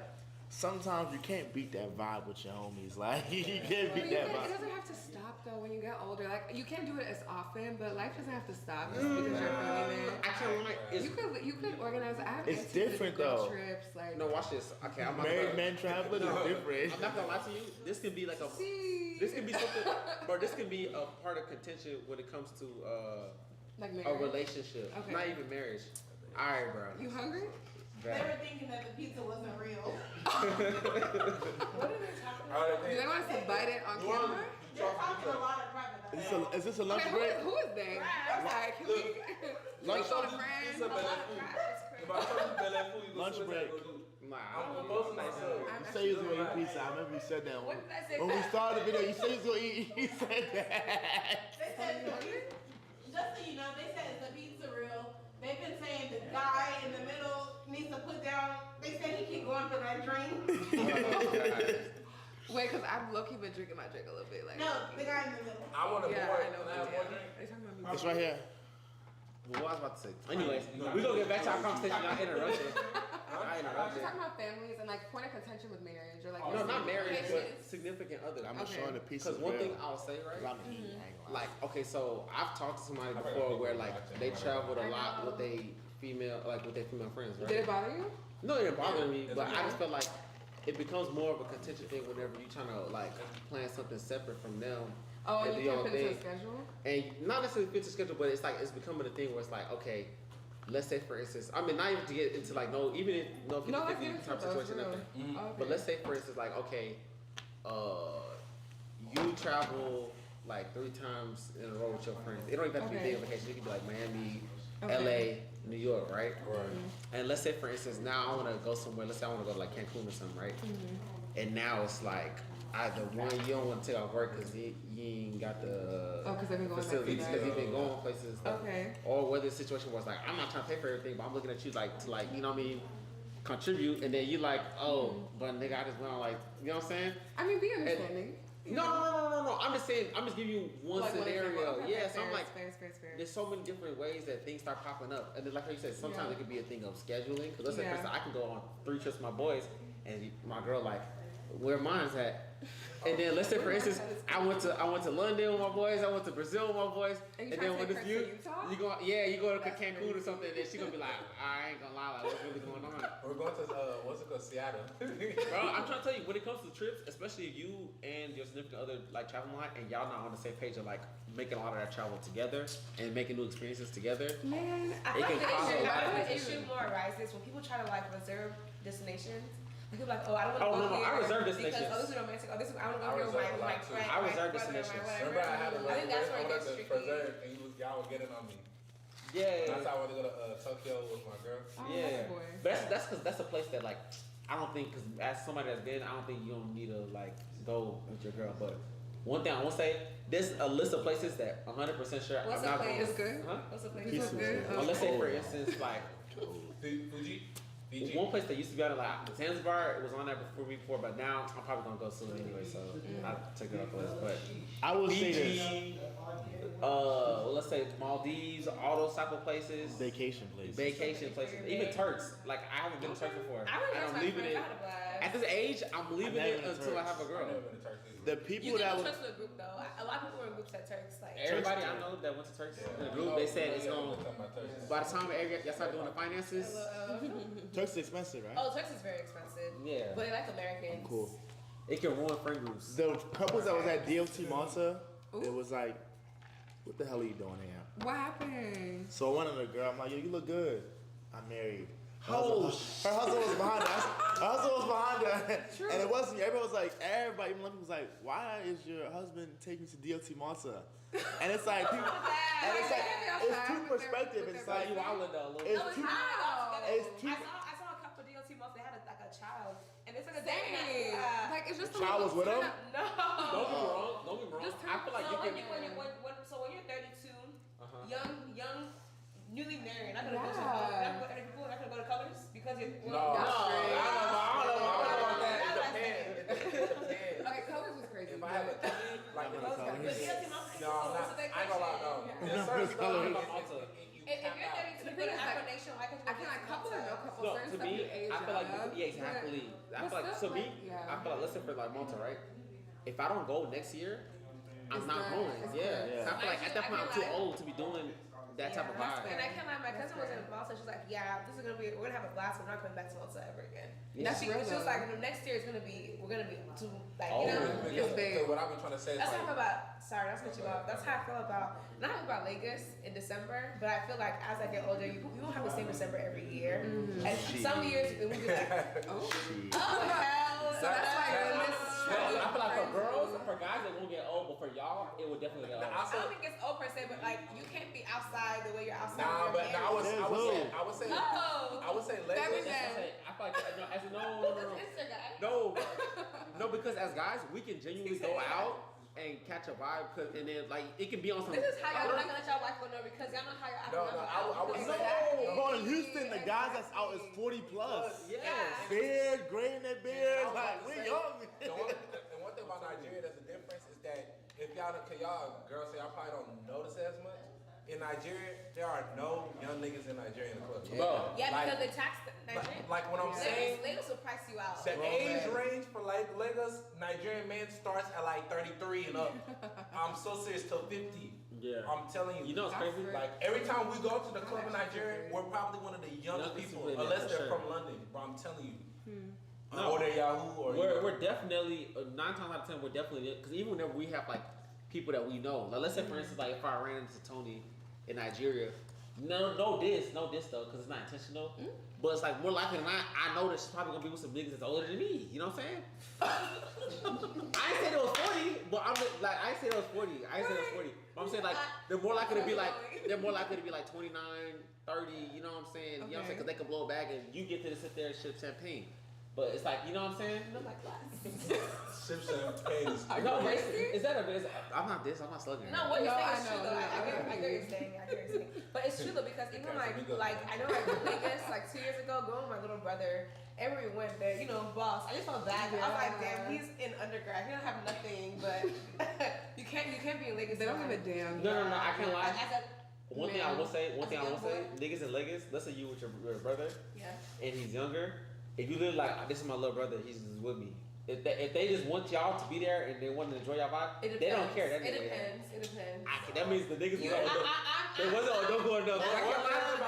sometimes you can't beat that vibe with your homies. Like, you can't beat that vibe. It doesn't have to stop though when you get older. Like, you can't do it as often, but life doesn't have to stop just because you're a family man. I can't You could organize. It's different though. Trips, like, no, watch this. Okay, I'm not married men traveling is different. I'm not gonna lie to you. This can be like a. This can be something, bro. This can be a part of contention when it comes to like a relationship, not even marriage. All right, bro. You hungry? They were thinking that the pizza wasn't real. What are they talking about? Do they want us to bite it on camera? They're talking a lot of crap. Is this a lunch break? Who is they? I'm sorry, can we lunch show the friends? Lunch break. Nah, You say you was gonna eat pizza. I remember you said that one. When we started the video, you said you was gonna eat. He said that. They said, just so you know, they said it's a pizza real. They've been saying the guy in the middle needs to put down. They said he keep going for that drink. Wait, because I've low-key been drinking my drink a little bit. Like, no, the guy in the middle. I want to I know. have more drink. Are you talking about me? It's right here. What I was about to say. Anyways, we're gonna get back to our conversation. I interrupted. We're talking about families and like point of contention with marriage or like. No, not marriage, but significant other. I'm showing the piece. Because one thing I'll say, right? Like, okay, so I've talked to somebody before where like they traveled a lot with their female, like with their female friends, right? Did it bother you? No, it didn't bother me, but I just felt like it becomes more of a contentious thing whenever you're trying to like plan something separate from them. Oh, and you do your can't own fit into a thing. schedule? And not necessarily fit the schedule, but it's like it's becoming a thing where it's like, okay, let's say for instance, I mean not even to get into like even if no 50 No, 50 I get type it, situation, that's nothing. real. Okay. But let's say for instance like okay, you travel like 3 times in a row with your friends. It don't even have to be a day of vacation. It could be like Miami, LA, New York, right? Right. And let's say for instance now I want to go somewhere. Let's say I want to go to like Cancun or something, right? And now it's like either one, you don't want to take off work because you ain't got the facilities because you've been going places and stuff. Okay. Or whether the situation was like, I'm not trying to pay for everything, but I'm looking at you like to like, you know what I mean, contribute, and then you like, oh, but nigga, I just went on like, you know what I'm saying? I mean, be understanding. No. I'm just saying, I'm just giving you one Like scenario. okay, Yeah, so I'm like, fair. there's so many different ways that things start popping up. And then like how you said, sometimes it could be a thing of scheduling. Because let's say, for instance, I can go on 3 trips with my boys, and my girl like, where mine's at. And then let's say for instance, I went to London with my boys, I went to Brazil with my boys, and then when it's you go to Cancun or something, and then she gonna be like, I ain't gonna lie, like what's really going on? We're going to what's it called, Seattle. Bro, I'm trying to tell you, when it comes to trips, especially if you and your significant other like traveling a lot and y'all not on the same page of like making a lot of that travel together and making new experiences together, man, I it can cause a lot of the issue more arises when people try to like reserve destinations. Like people like, oh, I don't want to go here. I reserve destinations. Because this is romantic. Oh, this is I want to go here with my friend. I reserve destinations. Remember, I had a I think that's where it gets tricky. preserve, and y'all were getting on me. Yeah. That's how I want to go to Tokyo with my girl. Yeah. But that's because that's a place that like I don't think, because as somebody that's been, I don't think you don't need to like go with your girl. But one thing I will say, there's a list of places that 100% sure What's I'm not place? going. It's good. Huh? What's the place? It's good. Well, let's say for instance like Fuji. One place that used to be on it, like Zanzibar, it was on there before, but now I'm probably gonna go soon anyway, so I'll take it off the list. But I will say Fiji, this. well, let's say Maldives, all those type of places. Vacation places. Even Turks. Like I haven't been to Turks before, and I'm leaving it. At this age, I'm leaving it until I have a girl. The people you that was Turks with a group though. A lot of people were in groups at Turks. Like everybody I know that went to Turks in the group, they said it's gonna. By the time y'all start doing the finances. Turks is expensive, right? Oh, Turks is very expensive. Yeah. But they like Americans. Cool. It can ruin friend groups. The couples that was at DLT Malta, it was like, what the hell are you doing here? What happened? So one of the girl, I'm like, yo, you look good. I'm married. Her Oh, husband was behind us. Her husband was behind her. True. And it wasn't, everybody was like, even people was like, why is your husband taking you to DLT Malta? And it's like, people, and it's like, it's two perspective. It's like, it's two. I saw a couple DLT Malta. They had like a child, and it's like a dang. Like it's just the child was with him. No. Don't be wrong. I feel like so you can. when you're 32, young. Newly married, not gonna go to not gonna go to Colors because you're No, I don't know that. It depends. Okay, Colors was crazy. If I have a kid, like no, I ain't gonna lie, no. There's certain stuff. If you're 32, go to Afro-Nation, I feel like couple or no couple. No, certain to stuff me, you age I feel like up, exactly. I feel like stuff to me, yeah. I feel like let's say for like Malta, right? If I don't go next year, I'm not going. Yeah. I feel like at that point I'm too old to be doing that type of vibe. And I can't lie, my cousin was in Malta. She's like, yeah, we're gonna have a blast. We're not coming back to Malta ever again. Yeah. She was like, next year we're gonna be too like you know. Because what I've been trying to say is that's like, how I feel about. Sorry, that's what you off. That's how I feel about. Not about Lagos in December, but I feel like as I get older, you don't have the same December every year. And some years it will be like, oh hell. So that's why I feel like for guys it won't get old, but for y'all it would definitely get old. I don't think it's old per se, but like you can't be outside the way you're outside. Nah, but I would say Lagos. I feel like no, because as guys we can genuinely go out and catch a vibe, and then like it can be on some. This is how y'all not gonna let y'all wife go no because y'all know how y'all. I would say that. Bro, in Houston, the guys that's out is 40 plus. Yes. Beard, gray in their beards, like we young. And one thing about Nigeria that's a difference is that if y'all girls say y'all probably don't notice it as much. In Nigeria, there are no young niggas in Nigeria in the club. Yeah, because they tax Nigeria. Like what I'm saying, Lagos will price you out. The age range for like Lagos, Nigerian men starts at like 33 and up. I'm so serious till 50. Yeah. I'm telling you. You know what's crazy? Like every time we go to the club in Nigeria, we're probably one of the youngest people, unless they're from London. But I'm telling you. No. Or they're Yahoo, or we're definitely 9 times out of 10 we're definitely, because even whenever we have like people that we know, like let's say for instance, like if I ran into Tony in Nigeria, no diss though, because it's not intentional, but it's like more likely than not, I know that she's probably gonna be with some niggas that's older than me. You know what I'm saying? I ain't say it was 40, but I'm like I ain't say it was 40. I ain't say it was 40. But I'm saying like they're more likely to be like 29, 30. You know what I'm saying? You know what I'm saying? Because they can blow a bag and you get to sit there and sip champagne. But it's like, you know what I'm saying? No, like what? Sip champagne is no, is that I'm not this. I'm not slugging. No, what you're saying is true though. I get what you're saying. But it's true though because even like I know like Vegas like 2 years ago, going with my little brother, everyone went there. You know, boss. I just felt bad. I was like, damn, he's in undergrad. He don't have nothing. But you can't be in Vegas. They don't give a damn. No, I can't lie. One thing I will say, niggas in Vegas. Let's say you with your brother. Yeah. And he's younger. If you live like, this is my little brother, he's just with me. If they just want y'all to be there and they want to enjoy y'all vibe, they don't care. It depends. That means the niggas they don't go enough.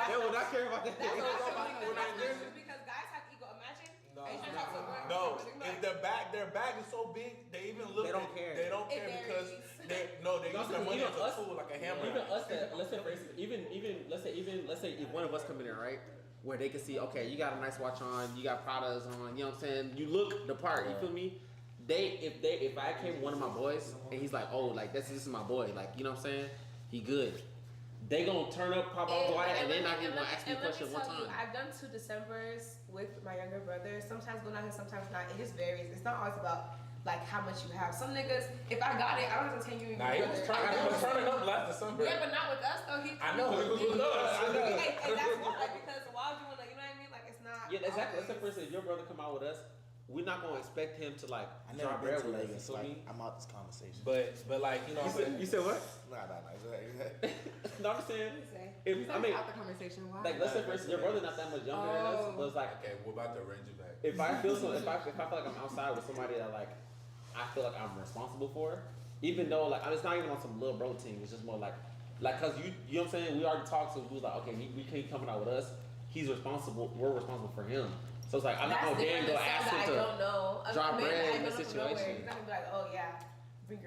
They will not care about that. Because guys have ego. Imagine. No. If their bag is so big, they even look. They don't care. They don't care because they use their money as a tool, like a hammer. Even us, let's say for instance, even let's say if one of us come in there, right? Where they can see, okay, you got a nice watch on, you got Pradas on, you know what I'm saying? You look the part, you feel me? If I came with one of my boys and he's like, oh, like this is my boy, like, you know what I'm saying? He good. They gonna turn up, pop off white, and they're not even gonna ask me a question one time. I've done 2 Decembers with my younger brother. Sometimes going out here, sometimes not. It just varies. It's not always about like how much you have. Some niggas, if I got it, I don't have to tell you. Nah, he was turning up last December. Yeah, but not with us though. I know he was with us. And that's why, because why would you wanna, you know what I mean? Like it's not. Yeah, exactly. Let's say for instance, if your brother come out with us, we're not gonna expect him to like drop bread with us. So I'm out this conversation. But like you know, you said what? Nah. No, I'm saying. I mean, out the conversation. Why? Like let's say for instance, your brother not that much younger than us, but it's like okay, we're about to arrange it back. If I feel if I feel like I'm outside with somebody that like I feel like I'm responsible for, even though like it's not even on some little bro team. It's just more like cause you know what I'm saying. We already talked, so we was like, okay, we can't coming out with us. He's responsible. We're responsible for him. So it's like I'm not gonna damn go ask him to drop bread in this situation. He's not gonna be like, oh yeah.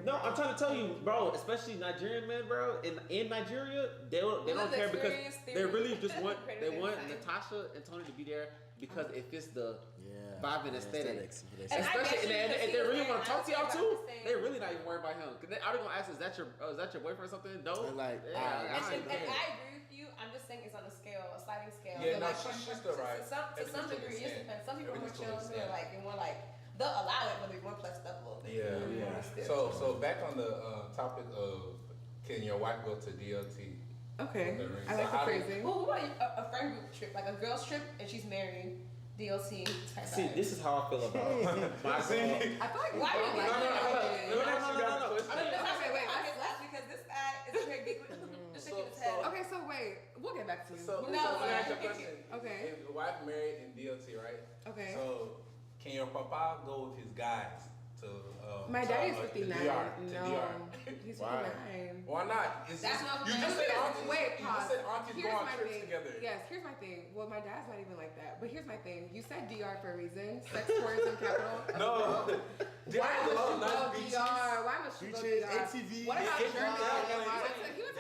No, I'm trying to tell you, bro. Especially Nigerian men, bro. In Nigeria, they don't care because they really just want Natasha and Tony to be there because it fits the vibe and aesthetics. Especially and they really want to talk to y'all too. They really not even worried about him. Cause they are gonna ask, is that your boyfriend or something? No. Like, and I agree with you. I'm just saying it's on a scale, a sliding scale. Yeah, no, like, she's still right. To some degree, it depends. Some people are more chill, and more like. They'll allow it, but they want plus stuff a little bit. Yeah. So back on the topic of can your wife go to DLT? Okay. I like the phrasing. Well, what about a friend group trip, like a girl's trip, and she's married? DLT. See, this is how I feel about my I feel like why are you No. Because this guy is very big. Just shaking his head. Okay, so wait, we'll get back to you. So let me ask you a question. Okay. If your wife married in DLT, right? Okay. So can your papa go with his guys to my daddy's 59. DR, No, he's 59. Why not? That's not you just said aunties. Wait, pause. You just said aunties go on trips thing. together. Yes, here's my thing. Well, my dad's not even like that. But here's my thing. You said DR for a reason. Sex tourism capital. No. Why must you go DR? Why must you go DR? ATV. What about Germany? He was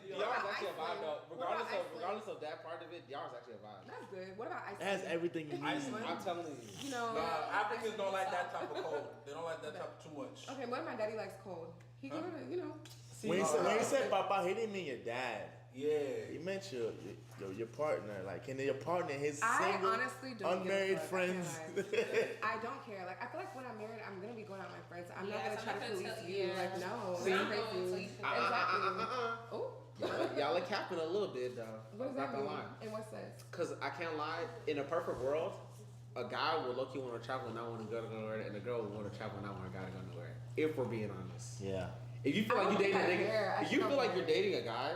DR is actually a vibe though. Regardless of that part of it, DR is actually a vibe. That's good. What about Iceland? It has everything you need. Iceland? I'm telling you. You know. Africans don't like that type of cold. They don't like that type of too much. Okay, what if my daddy likes cold? He go to, you know. When he said Papa, he didn't mean your dad. Yeah. He meant your partner. Like, can your partner, his I single, honestly don't unmarried friends. I don't care. Like, I feel like when I'm married, I'm gonna be going out with my friends. I'm not gonna try to police you. Like, no, See? that's crazy. Exactly. Oh. Y'all are capping a little bit though. What does that mean? In what sense? Cause I can't lie. In a perfect world, a guy will look you want to travel and not want to go nowhere, and a girl will want to travel and not want to go nowhere. If we're being honest. Yeah. If you feel like you're dating a nigga, if you feel like you're dating a guy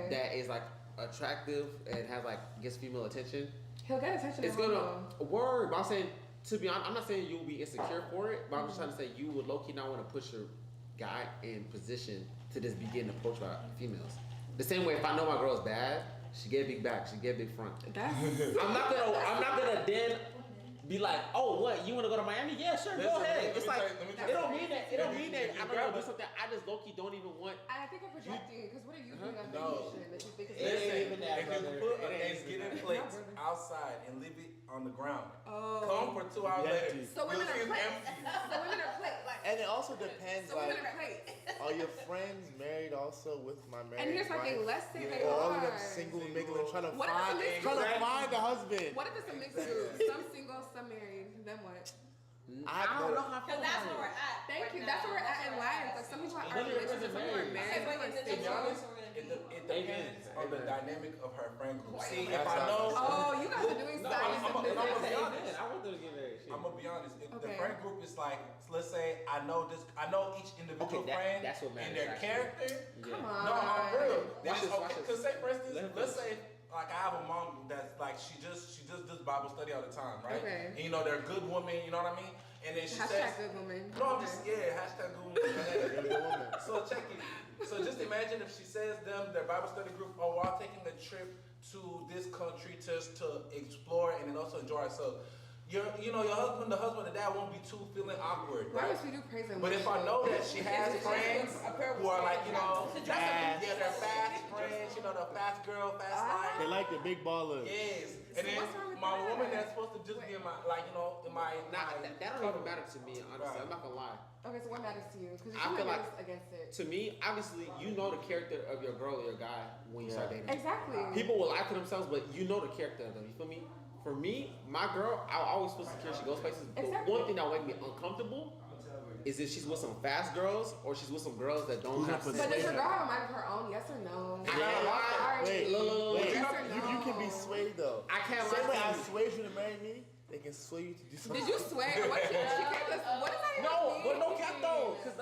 that is like attractive and has like gets female attention, he'll get attention. It's gonna word. But I'm saying, to be honest, I'm not saying you'll be insecure for it, but I'm just trying to say you would low key not want to push your guy in position to just be getting approached by females. The same way if I know my girl's bad, she get a big back, she get a big front. I'm not gonna then be like, oh, what? You want to go to Miami? Yeah, sure, go ahead. It's like it don't mean that. It don't mean that. I don't know. Do something. I just low key don't even want. And I think I'm projecting because what are you doing on No. vacation that you think is Listen, if you put a Thanksgiving plate outside and leave it on the ground, come for 2 hours later, So women you'll see are it's plate. empty. So women are plate. Like, And it also depends, so like, women are plate. are your friends married also with my married And here's my thing, wife? let's say they Or all of them are. single, mingling, trying to What if it's a mixed group? find a husband. What if it's a mixed group? Some single, some married. Then what? I don't know how. Because that's where we're at. Thank you. That's where we're at in life. Like some people are in relationships, some people are married. Okay, but some in the people are next single. one, we're gonna do. It depends on the dynamic of her friend group. See, if I That's know, Oh, you guys are doing I'm studies. gonna be honest. I want them to get married. I'm gonna be honest. If the Okay. friend group is like, let's say I know each individual Okay, friend that's what matters, and their actually. character. Come on. No, I'm real. Watch this, watch this. Cause say for instance, Let him let's finish. say like I have a mom that's like she just does Bible study all the time, right? Okay. And you know they're a good woman, you know what I mean? And then she Hashtag says, good woman. no, I'm just hashtag good woman. So check it. So just imagine if she says their Bible study group, oh, we're all taking a trip to this country just to explore and then also enjoy ourselves. Your husband, the husband and dad won't be too feeling awkward, Why right? must we do praise and But if I know that she has friends who are like, they're fast friends, the fast girl, fast life. They like the big ballers. Yes. So And what's wrong then with my that? woman that's supposed to just be in my, in my. That don't even matter to me, honestly. Right. I'm not gonna lie. Okay, so what matters to you? Because I you're feel like like- against it. To me, obviously, you know the character of your girl or your guy when you start dating. Exactly. People will lie to themselves, but you know the character of them. You feel me? For me, my girl, I always feel secure. She goes places. But Exactly. one thing that would make me uncomfortable is if she's with some fast girls or she's with some girls that don't have. But does your girl have a mind of her own? Yes or no? I can't lie. Wait, Look. wait. Yes or no? You can be swayed though. I can't Same way lie. I swayed you to marry me, they can sway you to do something. Did you swear? What does that even No, mean? but no cap though. Because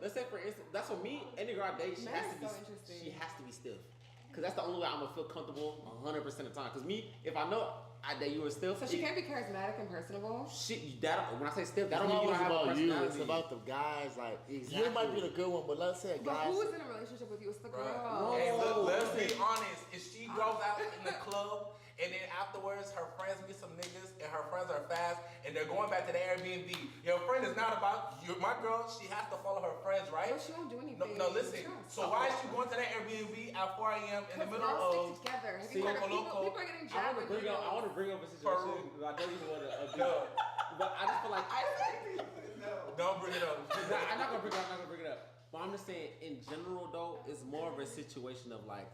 let's say for instance, that's for me. Any girl I date, she Man, has to that's be, so interesting. she has to be stiff. Because that's the only way I'm gonna feel comfortable 100% of the time. Because me, if I know I date you were stiff, So she can't be charismatic and personable? When I say stiff, that It's don't mean you don't always have a about you. personality. It's about the guys. Like you Exactly. might be the good one, but let's say a But guy. who is in a relationship with you? It's the girl. Right. Hey, let's be honest. If she goes out in the club and then afterwards her friends meet some niggas and her friends are fast and they're going back to the Airbnb, your friend is not about you. My girl, she has to follow her friends, right? But she won't do anything. No, listen. So why is she going to that Airbnb at 4 a.m. in the middle girls of stick together. Have See, you heard of Loco people, Loco? people are getting I jabbed want to with bring up a situation. But I don't even want to. No. But I just feel like Don't bring it up. I'm not gonna bring it up. But I'm just saying, in general though, it's more of a situation of like,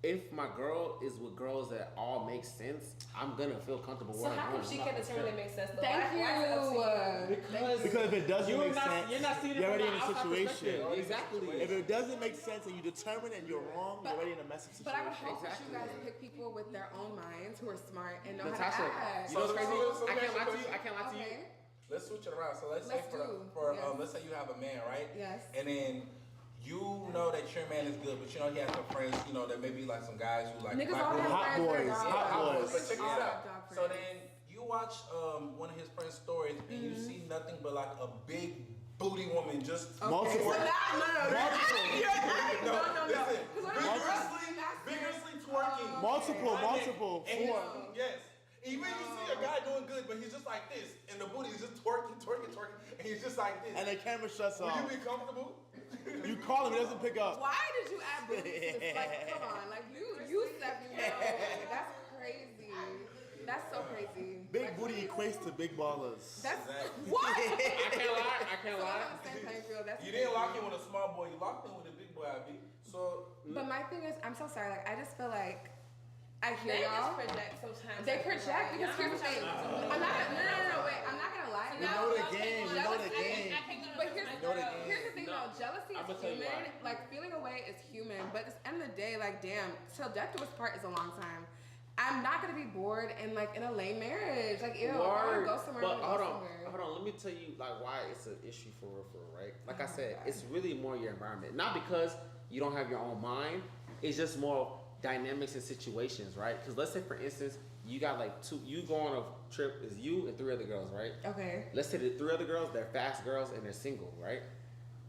if my girl is with girls that all make sense, I'm gonna feel comfortable with So her. how come she can determine it makes sense? Though? Thank Why is it up to you? Because if it doesn't make sense, you're not seeing it you're already from in the a outside situation. perspective. Exactly. If it doesn't make sense and you determine and you're wrong, you're already in a messy situation. But I would hope that you guys pick people with their own minds who are smart and know how to Natasha, act. you know what's crazy? So I can't lie to let's- you. I can't lie to you. Okay. Let's switch it around. So let's say Let's do. Yes. let's say you have a man, right? Yes. And then you know that your man is good, but you know he has some friends, there may be like some guys who like Niggas black all women. have Hot friends boys, that are hot all- boys. But check this all have out. dog So friends. then you watch one of his friends' stories and you see nothing but like a big booty woman just Multiple. So no. Listen, Because vigorously twerking. Multiple. And Four. yes. Even you see a guy doing good, but he's just like this, and the booty is just twerking, and he's just like this. And the camera shuts Will off. you be comfortable? You call him, he doesn't pick up. why did you add booty to this? Like, come on. Like, you said you know. That's crazy. That's so crazy. Big booty equates to big ballers. That's Exactly. what? I can't So lie. I'm on the same playing field. That's You didn't lock crazy. in with a small boy, you locked in with a big boy, IB. So But my thing is, I'm so sorry. Like, I just feel like I hear They y'all. just project sometimes. They project because here's the thing. I'm not gonna, no, wait. I'm not gonna lie. We know the game. We know the game. But know the game. here's the thing though, jealousy I'ma is tell you human. why. Like feeling away is human. But at the end of the day, like damn, till death do us part is a long time. I'm not gonna be bored in a lame marriage. Like ew, I wanna go somewhere. But hold somewhere. on. Let me tell you like why it's an issue for real, right? Like I said, it's really more your environment. Not because you don't have your own mind. It's just more dynamics and situations, right? Because let's say for instance, you got like you go on a trip is you and 3 other girls, right? Okay. Let's say the 3 other girls, they're fast girls and they're single, right?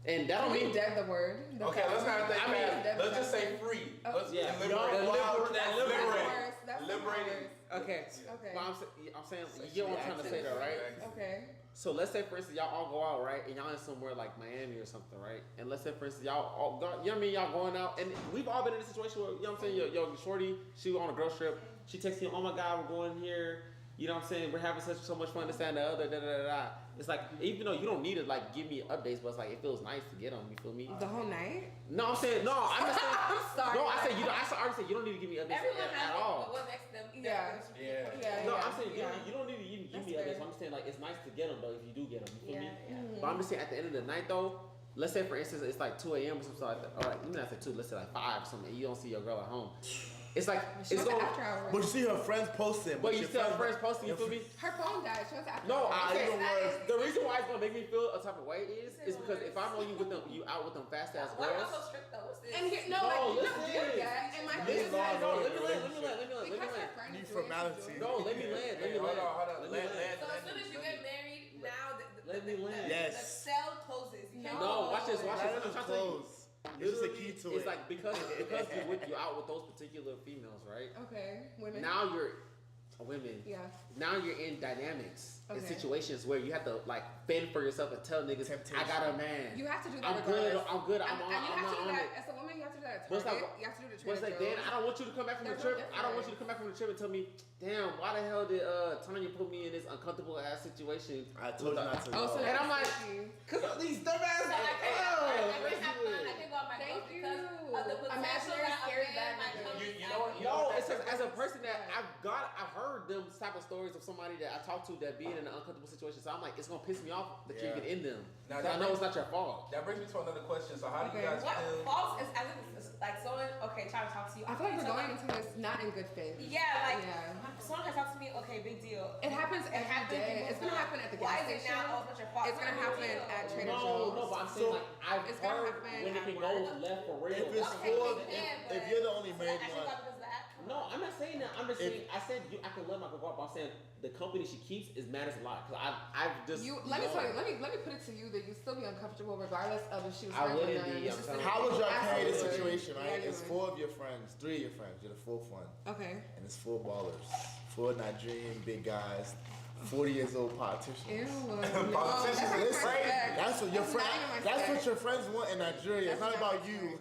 And that don't Can we mean dead the word. Okay, let's not think fast. Let's just say free. Let's liberate. Okay. Okay. But I'm saying you get what I'm trying to say though, right? Okay. So let's say for instance y'all all go out, right? And y'all in somewhere like Miami or something, right? And let's say for instance y'all all go, you know what I mean? Y'all going out, and we've all been in a situation where, you know what I'm saying, yo shorty, she on a girl trip, she texts you, oh my God, we're going here. You know what I'm saying? We're having so much fun, this, that, and the other, da da da da. It's like, even though you don't need to like give me updates, but it's like it feels nice to get them. You feel me? The whole night? No, I'm saying no. I'm just saying. I'm sorry. No, I said you. I already said you don't need to give me updates at all. What makes them? Yeah. No, I'm saying you don't need to give me updates. I'm just saying like it's nice to get them though if you do get them. You feel me? But I'm just saying at the end of the night though. Let's say for instance it's like 2 a.m. or something like that. All right, even after 2, let's say like 5 or something. And you don't see your girl at home. It's like it's going. But you see her friends posting. But you see her friends posting. You feel me? Her phone died. She went to after. No, the reason why it's gonna make me feel a type of way is because if I know you with them, you out with them fast ass girls. Why am I so strict though? What's this? And here, no, like, you don't do that. And my thing is like, let me land. Need formality. No, let me land. Hold on. Land. So as soon as you get married, now let me land. the cell closes. No, watch this. I'm trying to tell you. It's just a key to it. It's like because you're out with those particular females, right? Okay, women. Now you're women. Yeah. Now you're in dynamics in Okay. situations where you have to like fend for yourself and tell niggas, I got a man. You have to do that. I'm good. I'm good. I'm not on it. As a woman, you have to do that. But it's like, You have to do the but it's like, Dan, I don't want you to come back from the trip. I don't want you to come back from the trip and tell me, damn, why the hell did Tanya put me in this uncomfortable ass situation? I told you not to. Oh, so and I'm like, cause of these dumb ass. I can go on my Thank you. because of the Imaginary scary bad You know what? No, it's just as a person that I've heard them type of stories of somebody that I talked to that being in an uncomfortable situation. So I'm like, it's gonna piss me off that you're even in them. Now, I know it's not your fault. That brings me to another question. So how do you guys What feel? false is as if it's like someone trying to talk to you. I feel like we're going into this not in good faith. Someone has talked to me. Okay, big deal. It happens every day. It's gonna happen at the gas station. Why is it now? Oh, it's not your fault. It's gonna happen at Trader Joe's. No, but I'm saying like I've heard when it can go left for real. If you're the only married one. No, I'm not saying that. I'm just saying. I said I can let my girl go up. I'm saying the company she keeps matters a lot. Cause I've just. Let me tell you. Let me put it to you that you still be uncomfortable regardless of if she was. I wouldn't be. How would y'all carry this situation? Right? It's 4 of your friends, 3 of your friends. You're the 4th one. Okay. And it's 4 ballers, 4 Nigerian big guys. 40 years old politicians. Ew. Politicians, listen. That's what your friends. That's what your friends want in Nigeria. It's not about you.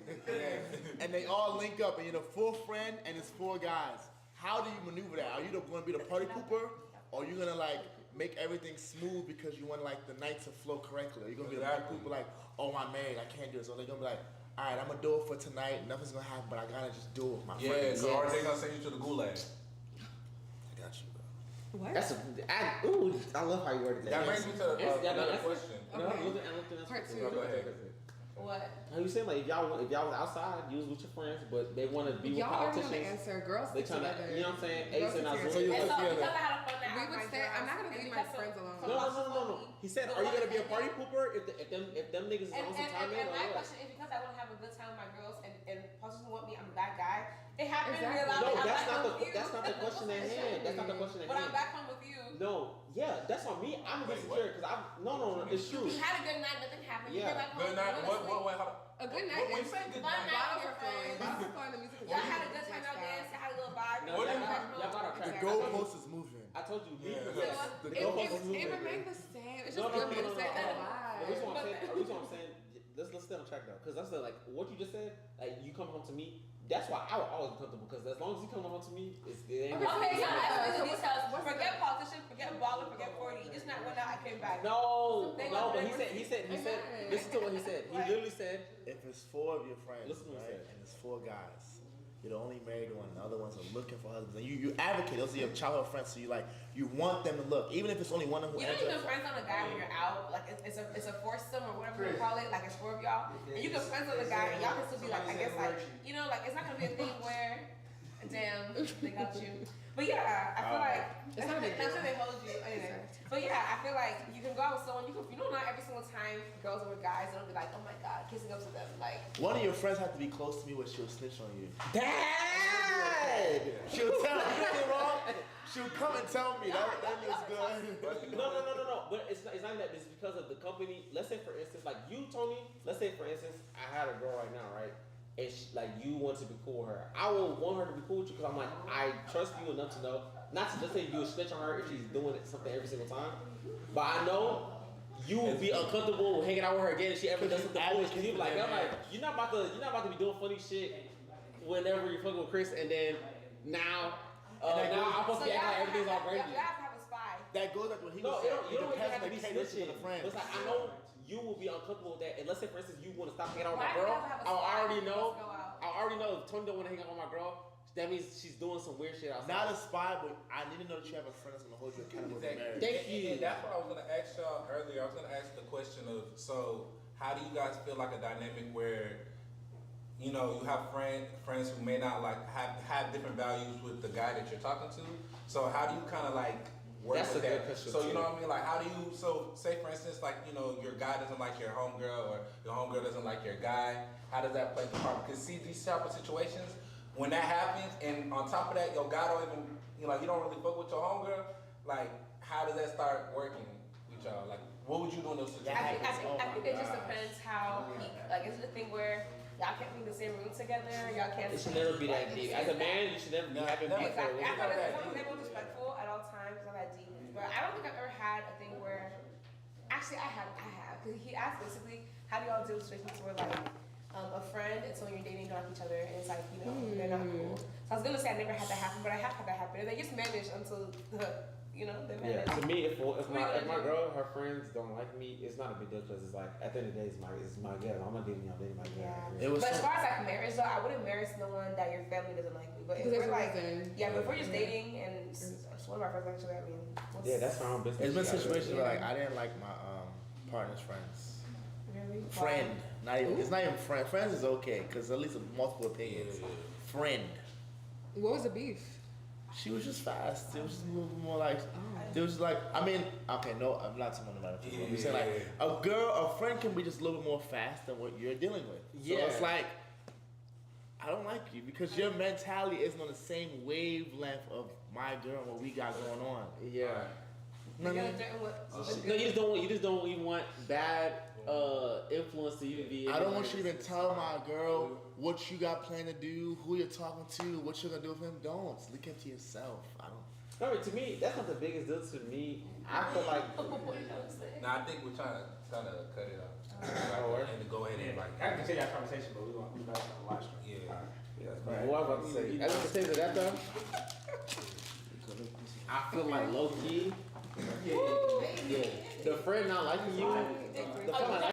And they all link up, and you're the 4th friend, and it's 4 guys. How do you maneuver that? Are you going to be the party pooper, or are you gonna like make everything smooth because you want like the night to flow correctly? Are you gonna be the party pooper like, oh, I'm married, I can't do this? Or they're gonna be like, all right, I'm gonna do it for tonight. Nothing's gonna happen, but I gotta just do it with my friends. So are they gonna send you to the gulag? I got you, bro. What? That's I love how you worded that. That brings me to another question. Part 2. Go ahead. What? How you saying like if y'all was outside, you was with your friends, but they want to be with Y'all already know politicians. the answer. Girls They stick trying together. to, you know what I'm saying? Girls Ace and stick Azul. together. And so because I had a fun night, We would say, I'm not gonna leave my friends alone. No. He said, are you gonna be a party pooper if them niggas is on some time in? And my question is because I want to have a good time with my girls and politicians want me, I'm a bad guy. It happened in real life. No, that's not the question at hand. That's not the question at hand. But I'm back home with you. No, yeah, that's on me. I'm a bit secure because no, it's true. You had a good night, nothing happened. You Yeah. came back home. Good night. What? A good night. What you say? Good Fun night. night with your friends. Bottles are flowing, the music is Y'all loud. had a good time out there. Had a little vibe. No, Y'all y'all got got off track. The goalpost is moving. I told you, leave Yeah. the goalpost is moving. It remained the same. It's No, just good music no. and The reason why vibe. I'm saying, let's stay on track though, because that's like what you just said. Like you come home to me, that's why I would always be comfortable. Because as long as you come home to me, it ain't. Okay, so let's So do the details. Forget politician, forget baller, forget 40. You just not went out, I came back. No, but he said. Listen to what he said. He literally said, if it's 4 of your friends, Listen to what he right, said. and it's 4 guys, you're the only married one. The other ones are looking for husbands, and you advocate. Those are your childhood friends, so you want them to look, even if it's only one of them who You don't ends even up. friends on a guy when you're out. Like it's a foursome or whatever you call it. Like it's 4 of y'all, and you can friends on a guy, and y'all can still be like, I guess like like it's not gonna be a thing where, damn, they got you. But yeah, I feel like It's not a big deal. that's how they hold you. Anyway. But yeah, I feel like you can go out with someone. Not every single time girls are with guys, they'll be like, oh my god, kissing up to them. Like One of your friends have to be close to me where she'll snitch on you. Dad! She'll tell me, you did wrong. she'll come and tell me that looks good. No. But it's not even that. It's because of the company. Let's say, for instance, like you, Tony. Let's say, for instance, I had a girl right now, right? And like you want to be cool with her. I will want her to be cool with you because I'm like, I trust you enough to know, not to just say you will snitch on her if she's doing something every single time, but I know you will be uncomfortable hanging out with her again if she ever does something foolish. Because you're like, you're not about to be doing funny shit whenever you're fucking with Chris, and then now I'm supposed to be acting like everything's all great. You have to have a spy. That goes like what he No, was saying. you don't even have to be snitching. snitching. But it's like, I know you will be uncomfortable with that. And let's say, for instance, you want to stop hanging out with my girl. I already know if Tony don't want to hang out with my girl, that means she's doing some weird shit outside. Not a spy, but I need to know that you have a friend that's going to hold you accountable to marriage. Thank you. And that's what I was going to ask y'all earlier. I was going to ask the question of, so how do you guys feel like a dynamic where, you know, you have friends who may not like have different values with the guy that you're talking to. So how do you kind of like work with that? So you know what I mean? Like how do you? So say for instance, like you know, your guy doesn't like your homegirl, or your homegirl doesn't like your guy. How does that play the part? Because see these type of situations, when that happens, and on top of that, your guy don't even, you know, you don't really fuck with your homegirl. Like how does that start working with y'all? Like what would you do in those situations? I think it just depends how like is it a thing where y'all can't be in the same room together. Y'all can't. It should never be that deep. As a man, you should never be having beef for a woman. I'm never respectful at all times. I'm that deep, but I don't think I've ever had a thing where. Actually, I have. Because he asked basically, how do y'all deal with situations where like a friend and someone you're dating don't like each other, and it's like you know they're not cool. So I was gonna say I never had that happen, but I have had that happen, and they just manage until you know they manage. Yeah. To me, if my girl, her friends don't like me, it's not a big deal because it's like at the end of the day, it's my girl. I'm not dating y'all, dating my girl. Yeah. But as far as like marriage though, I wouldn't marry someone that your family doesn't like me. But if we're like, but if we're just dating and it's one of our friends actually, I mean, yeah, that's my own business. It's been situations where like I didn't like my partner's friends. Really? Friend, it's not even friend. Friends is okay because at least multiple opinions. Friend. What was the beef? She was just fast. It was just a little more like. It was like I mean, okay, no, I'm not someone about it. I'm saying like a friend can be just a little bit more fast than what you're dealing with. So it's like I don't like you because your mentality isn't on the same wavelength of my girl and what we got going on. Yeah. No, you just don't even want bad influence to even be. I don't want you to even tell my girl what you got planned to do, who you're talking to, what you're gonna do with him. Don't look into yourself. I don't. No, to me, that's not the biggest deal to me. I feel like. Nah, I think we're trying to cut it off. And to go ahead and like. I can continue our conversation, but we're back on the live stream. Yeah. That's right. What I was about to say. I was gonna say to that though. I feel like low key. Yeah. The friend not liking you. The friend not